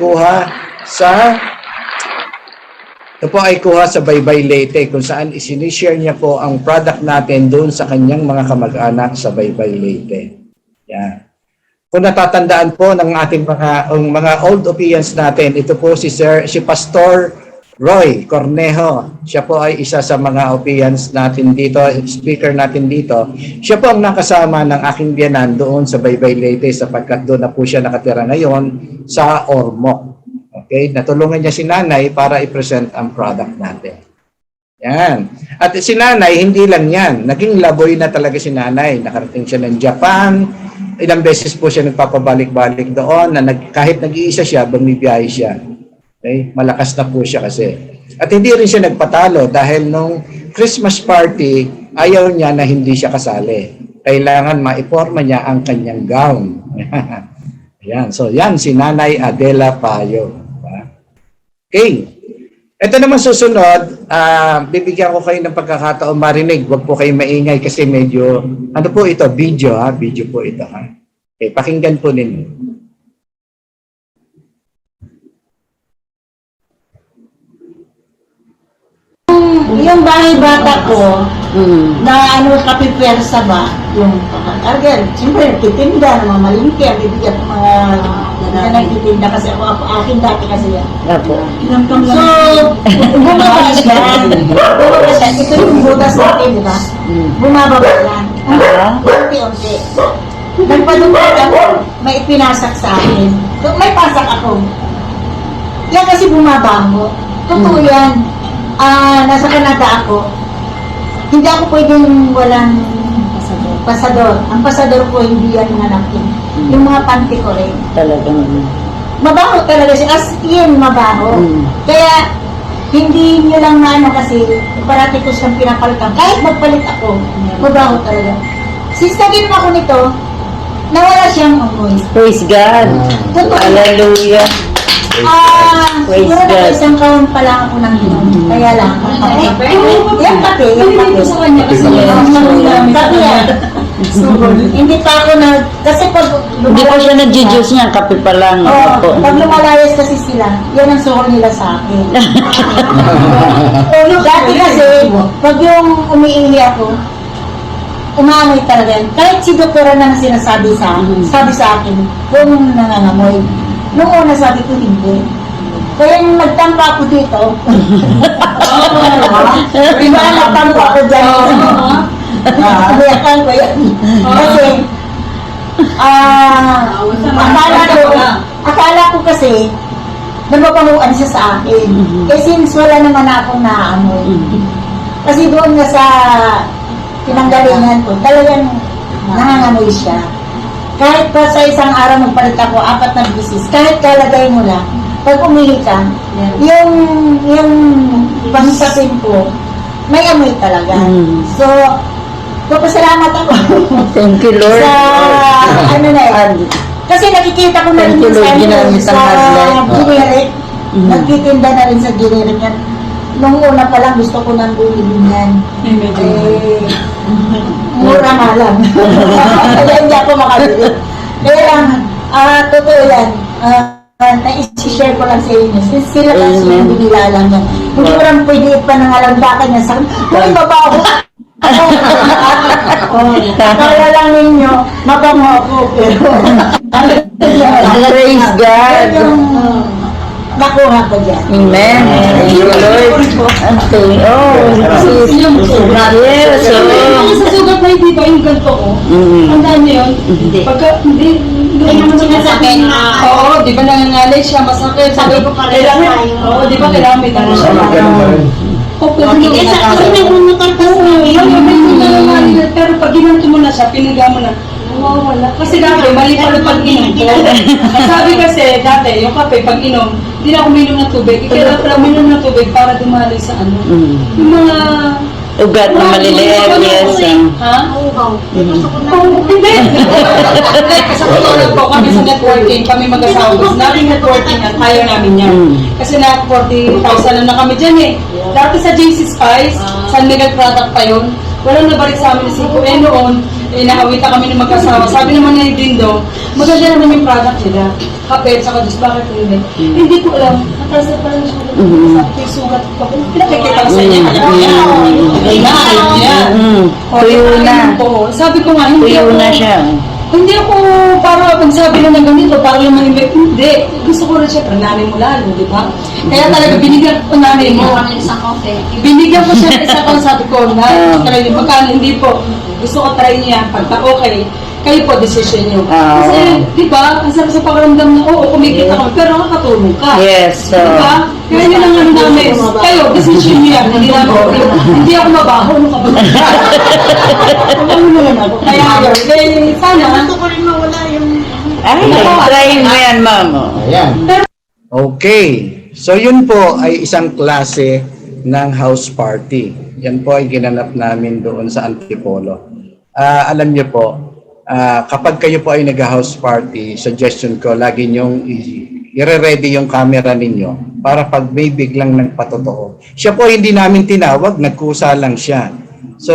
[SPEAKER 2] kuha sa Baybay Leyte kung saan isinishare niya po ang product natin doon sa kanyang mga kamag-anak sa Baybay Leyte. Yan. Kung natatandaan po ng ating mga old opinions natin, ito po si Pastor Roy Cornejo. Siya po ay isa sa mga opinions natin dito, speaker natin dito. Siya po ang nakasama ng aking biyanan doon sa Baybay Leyte sapagkat doon na po siya nakatira ngayon sa Ormoc. Okay? Natulungan niya si Nanay para i-present ang product natin. Yan. At si Nanay, hindi lang yan. Naging laboy na talaga si Nanay. Nakarating siya ng Japan. Ilang beses po siya nagpapabalik-balik doon na kahit nag-iisa siya, bumibiyahe siya. Okay? Malakas na po siya kasi. At hindi rin siya nagpatalo dahil nung Christmas party, ayaw niya na hindi siya kasali. Kailangan maiporma niya ang kanyang gown. Yan. So, yan si Nanay Adela Payo. Okay. Ito naman susunod, bibigyan ko kayo ng pagkakataon marinig. Huwag po kayo maingay kasi medyo, ano po ito? Video ha? Video po ito ha? Okay, pakinggan po ninyo.
[SPEAKER 3] Yung bahay bata ko, na kapipersa ba, yung pagkakargan, siyempre, titinda, namamalingki, ang bibigyan ng mga nagtitinda kasi ako akin dati kasi yan. So, bumaba siya. Ito yung butas natin, di ba? Bumababa yan. Unti-unti. Nagpadungkot ako, may ipinasak sa akin. So, may pasak ako. Yan kasi bumabango. Totoo yan. Nasa Canada ako, hindi ako pwedeng walang pasador. Ang pasador ko hindi yan nanapin. Yung mga panty ko rin.
[SPEAKER 6] Talagang
[SPEAKER 3] Mabaho talaga siya. As in, mabaho. Kaya, hindi nyo lang na kasi parati ko siyang pinapalitan. Kahit magpalit ako, mabaho talaga. Since naging ako nito, nawala siyang amoy.
[SPEAKER 6] praise God.
[SPEAKER 3] Totoo.
[SPEAKER 6] Hallelujah. Praise
[SPEAKER 3] Siguro na
[SPEAKER 6] God.
[SPEAKER 3] isang kaon pa lang ako nang inom. Kaya lang. Yan pati. Sa kanya kasi. Kape yan. Hindi pa ako kasi pag
[SPEAKER 6] Hindi pa siya nag-juice niya, kape pa lang. Opo.
[SPEAKER 3] pag lumalayas kasi sila, yan ang suko nila sa akin. Dati kasi, pag yung umiihi ako, umamoy talaga yan. Kahit si doktora na sinasabi sabi sa akin, kung nangangamoy. Noong una sabi ko hindi. Kaya yung nagtampa ako dito, diba nagtampa ako dyan? Kabayakan ko yan. Kasi, akala ko kasi, nababanguan siya sa akin. Eh since wala naman akong naaamoy. Kasi doon nga sa pinanggalingan ko, talagang nangangamoy siya. Kahit pa sa isang araw magpalit ako, 4 na bisis, kahit kalagay mo lang, pag umihi ka, yung pangsapin ko, may amoy talaga. So, papasalamat ako
[SPEAKER 6] Thank you, Lord.
[SPEAKER 3] sa, ano na yan. Kasi nakikita ko na rin
[SPEAKER 6] Thank you,
[SPEAKER 3] yung
[SPEAKER 6] Lord. Ginamit
[SPEAKER 3] sa
[SPEAKER 6] ang hotline.
[SPEAKER 3] generic. Nagtitinda na rin sa generic yan. Nung una pa lang gusto ko nang bumili yan. Mura nga lang. Kaya hindi ako makabili. Kaya lang, totoo yan. Na-share ko lang sa inyo. Since sila kasi yung binilala niya. Hindi ko lang pwede panangalandakan niya sa kung babaho. Kaya lang ninyo, mabango ako. Pero,
[SPEAKER 6] Praise God.
[SPEAKER 3] yung nakuha ko dyan.
[SPEAKER 6] Amen. Thank you, Lord. Okay. Oh, sis. Yes,
[SPEAKER 7] Sa sugat na hindi ba yung ganito ko? Tandaan niyo yun? Pagka, hindi naman masakit. Oo, di ba nangangalay siya, masakit. Sabi ko pala oo, di ba kailangan may tama siya. Pero pag ginanto mo na siya, piniga mo na, wala. Kasi dati, mali pala pag inom ko. Sabi kasi, dati, yung kape, pag inom, hindi na ako minom ng tubig. Kaya pala minom ng tubig para dumali sa ano. Yung mga...
[SPEAKER 6] ugat na maliliit. Yes.
[SPEAKER 7] Ha? Oo, hindi. Kasi tulad po kami sa networking, kami mag-asawa. Gusto namin networking at ayaw namin yan. Kasi na 40,000 na kami dyan eh. Dati sa JC Spice, San Miguel product pa yun. Walang nabalik sa amin si Kuya noon, naawita kami ng mag-asawa. Sabi naman ni Dindo, maganda naman yung product nila. Kape, saka juice, bakit hindi? Hindi ko alam. Natasal pa lang siya. Sabi ko, sugat ko. Pinakikita ko sa inyo. Alam niya.
[SPEAKER 6] Tuyo na.
[SPEAKER 7] Sabi ko nga, hindi
[SPEAKER 6] Tuyo
[SPEAKER 7] ako...
[SPEAKER 6] na siya.
[SPEAKER 7] Hindi ako para magsabi na ng ganito, para lang mahimik. Hindi. Gusto ko rin siya, nanay mo lalo, di ba? Kaya talaga binigyan ko nanay mo. Binigyan ko siya ng isa ko, sabi ko, na try niyo. Magkano, hindi po. Gusto ko try niya. Pagka okay, kayo po, decision niyo. Kasi, di ba, ang sarap sa pakiramdam na, oo, kumikita kami, pero nakakatulong ka.
[SPEAKER 6] Yes.
[SPEAKER 7] Di ba? Kaya yun ang ano namin. Kayo, decision niyo yan. Hindi namin hindi ako mabaho. Ano ka ba? Ano naman ako? Kaya yun. Kaya sana.
[SPEAKER 3] Gusto ko rin mawala yung...
[SPEAKER 6] Ay, try mo yan, ma'am.
[SPEAKER 2] Ayan. Okay. So yun po ay isang klase ng house party. Yan po ay ginanap namin doon sa Antipolo. Alam niyo po, kapag kayo po ay nag-house party, suggestion ko, lagi niyong i-ready yung camera ninyo para pag may biglang nagpatotoo. Siya po hindi namin tinawag, nagkusa lang siya. So,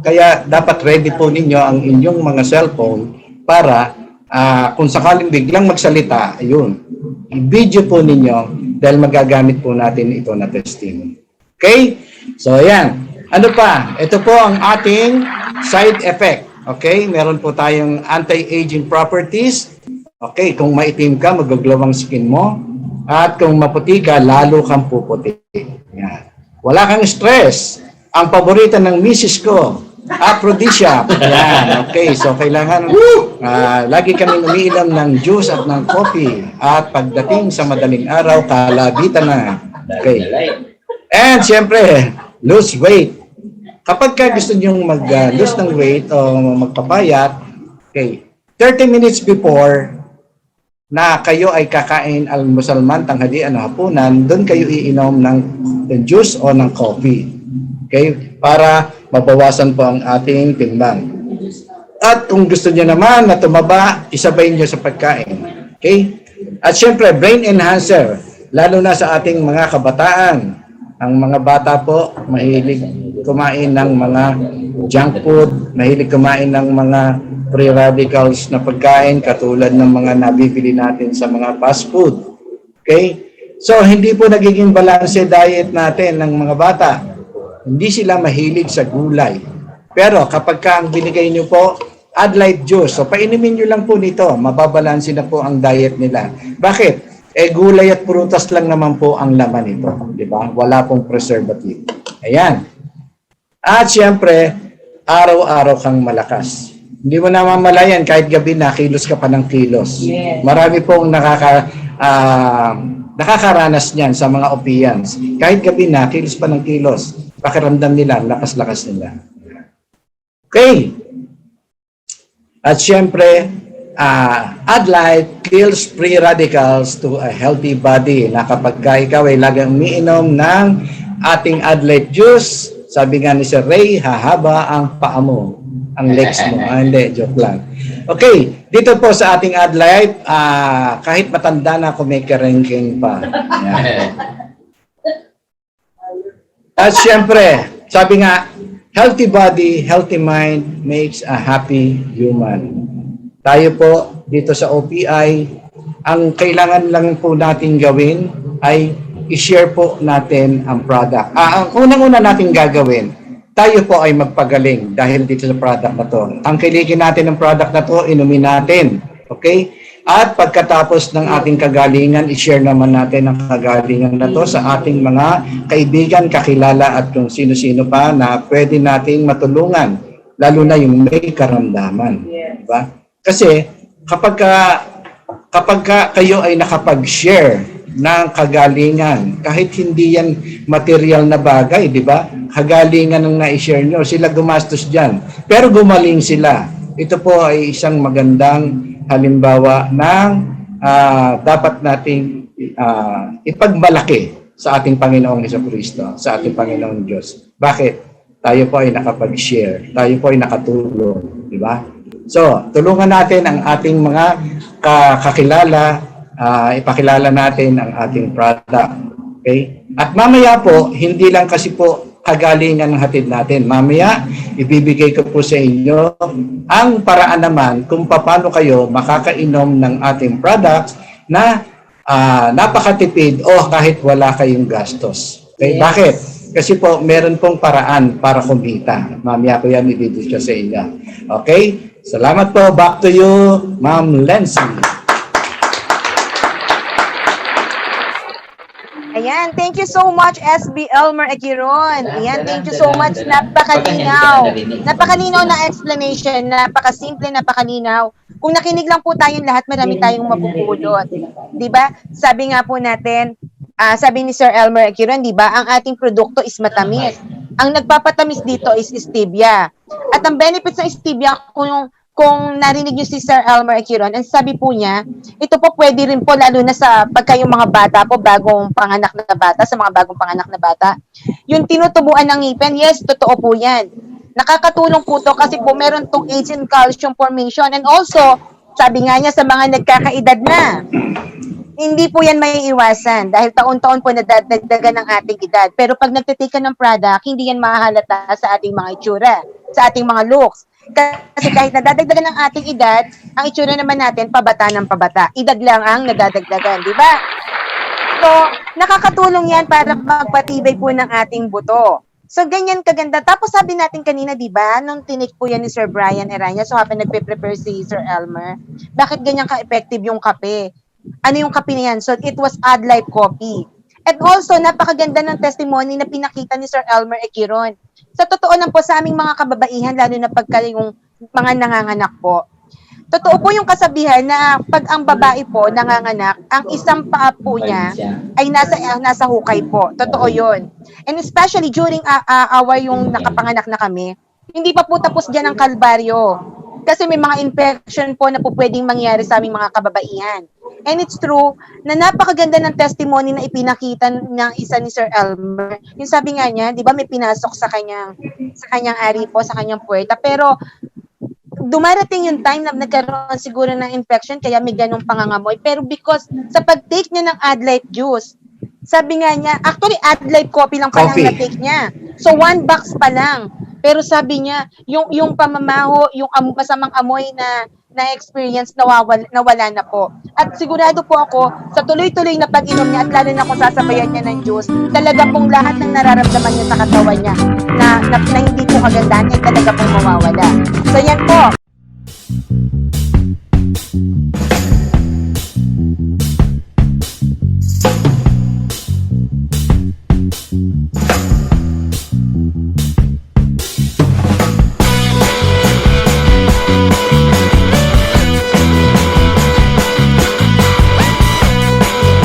[SPEAKER 2] kaya dapat ready po ninyo ang inyong mga cellphone para kung sakaling biglang magsalita, ayun, i-video po ninyo dahil magagamit po natin ito na testimony. Okay? So, ayan. Ano pa? Ito po ang ating side effect. Okay? Meron po tayong anti-aging properties. Okay, kung maitim ka, mag-glow ang skin mo. At kung maputi ka, lalo kang puputi. Yan. Wala kang stress. Ang paborito ng misis ko, aphrodisiac. Yan. Okay, so kailangan lagi kami umiinom ng juice at ng coffee. At pagdating sa madaling araw, kalagitan na. Okay. And siyempre, lose weight. Kapag ka gusto nyo mag-lose ng weight o magpapayat, okay, 30 minutes before na kayo ay kakain almusal man, tanghalian o hapunan, doon kayo iinom ng juice o ng coffee. Okay? Para mabawasan po ang ating timbang. At kung gusto niyo naman na tumaba, isabay niyo sa pagkain. Okay? At syempre, brain enhancer, lalo na sa ating mga kabataan. Ang mga bata po, mahilig kumain ng mga junk food, mahilig kumain ng mga free radicals na pagkain katulad ng mga nabibili natin sa mga fast food. Okay? So, hindi po nagiging balance diet natin ng mga bata. Hindi sila mahilig sa gulay. Pero kapag ka ang binigay niyo po, add light juice. So, painumin niyo lang po nito. Mababalansin na po ang diet nila. Bakit? Gulay at prutas lang naman po ang laman nito. Di ba? Wala pong preservative. Ayan. At siyempre, araw-araw kang malakas. Hindi mo namamalayan kahit gabi na kilos ka pa ng kilos. Yes. Marami pong nakakaranas niyan sa mga opinions. Kahit gabi na kilos pa ng kilos. Pakiramdam nila, lakas-lakas nila. Okay. At syempre, Adlite kills free radicals to a healthy body, na kapag ikaw ay lagang umiinom ng ating Adlite juice, sabi nga ni Sir Ray, hahaba ang paa mo, ang legs mo. Hindi, joke lang. Okay, dito po sa ating Adlite, kahit matanda na ako, may karengking pa. Yan. At syempre, sabi nga, healthy body, healthy mind makes a happy human. Tayo po dito sa OPI, ang kailangan lang po natin gawin ay i-share po natin ang product. Ang unang-una natin gagawin, tayo po ay magpagaling dahil dito sa product na to. Ang kiligin natin ng product na to, inumin natin. Okay? At pagkatapos ng ating kagalingan, i-share naman natin ang kagalingan na to sa ating mga kaibigan, kakilala at kung sino-sino pa na pwede nating matulungan. Lalo na yung may karamdaman. Diba? Kasi kapag kayo ay nakapag-share ng kagalingan, kahit hindi yan material na bagay, di ba? Kagalingan ang na-share nyo, sila gumastos dyan. Pero gumaling sila. Ito po ay isang magandang halimbawa ng dapat nating ipagmalaki sa ating Panginoong Jesucristo, sa ating Panginoong Diyos. Bakit? Tayo po ay nakapag-share, tayo po ay nakatulong, di ba? So, tulungan natin ang ating mga kakilala, ipakilala natin ang ating product. Okay? At mamaya po, hindi lang kasi po kagalingan ng hatid natin. Mamaya, ibibigay ko po sa inyo ang paraan naman kung paano kayo makakainom ng ating products na napakatipid o kahit wala kayong gastos. Okay? Yes. Bakit? Kasi po, meron pong paraan para kumita. Mamaya ko yan i-discuss sa inyo. Okay? Salamat po. Back to you, Ma'am Lency.
[SPEAKER 1] Ayan, thank you so much, SB Elmer Aguiron. Ayan, thank you so much. Napakalinaw. Napakalinaw na explanation. Napakasimple, napakalinaw. Kung nakinig lang po tayong lahat, marami tayong mapupulot. Diba? Sabi nga po natin, sabi ni Sir Elmer Aguiron, diba, ang ating produkto is matamis. Ang nagpapatamis dito is stevia. At ang benefits ng stevia, kung narinig niyo si Sir Elmer Aguiron, ang sabi po niya, ito po pwede rin po lalo na sa pagka yung mga bata po, bagong panganak na bata, sa mga bagong panganak na bata, yung tinutubuan ng ngipin, yes, totoo po yan. Nakakatulong po to kasi po meron tong age and calcium formation, and also, sabi nga niya sa mga nagkakaedad na, hindi po yan may iwasan dahil taon-taon po nadadagdagan ng ating edad. Pero pag nagtitake ka ng product, hindi yan mahahalata sa ating mga itsura, sa ating mga looks. Kasi kahit nadadagdagan ng ating edad, ang itsura naman natin, pabata ng pabata. Edad lang ang nadadagdagan, di ba? So, nakakatulong yan para magpatibay po ng ating buto. So, ganyan kaganda. Tapos sabi natin kanina, di ba, nung tinik po yan ni Sir Brian Eranya, so habang nagpe-prepare si Sir Elmer, bakit ganyan ka-effective yung kape? Ano yung kape na yan? So, it was Adlite coffee. And also, napakaganda ng testimony na pinakita ni Sir Elmer Aguiron. Sa totoo lang po, sa aming mga kababaihan, lalo na pagka yung mga nanganganak po, totoo po yung kasabihan na pag ang babae po nanganganak, ang isang paa po niya ay nasa hukay po. Totoo yun. And especially during our yung nakapanganak na kami, hindi pa po tapos dyan ang kalbaryo. Kasi may mga infection po na po pwedeng mangyari sa aming mga kababaihan. And it's true na napakaganda ng testimony na ipinakita ng isa ni Sir Elmer. Yung sabi nga niya, di ba may pinasok sa kanyang ari po, sa kanyang puwerta. Pero dumarating yung time na nagkaroon siguro ng infection kaya may ganong pangangamoy. Pero because sa pag-take niya ng Adlite juice, sabi nga niya, actually Adlite coffee lang pa lang na-take niya. So 1 box pa lang. Pero sabi niya, yung pamamaho, yung masamang amoy na experience nawala na po. At sigurado po ako, sa tuloy-tuloy na pag-inom niya at lalo na kung sasabayan niya ng juice, talaga pong lahat ng nararamdaman niya sa katawan niya na hindi po kagandahan ay talaga pong mawawala. So yan po.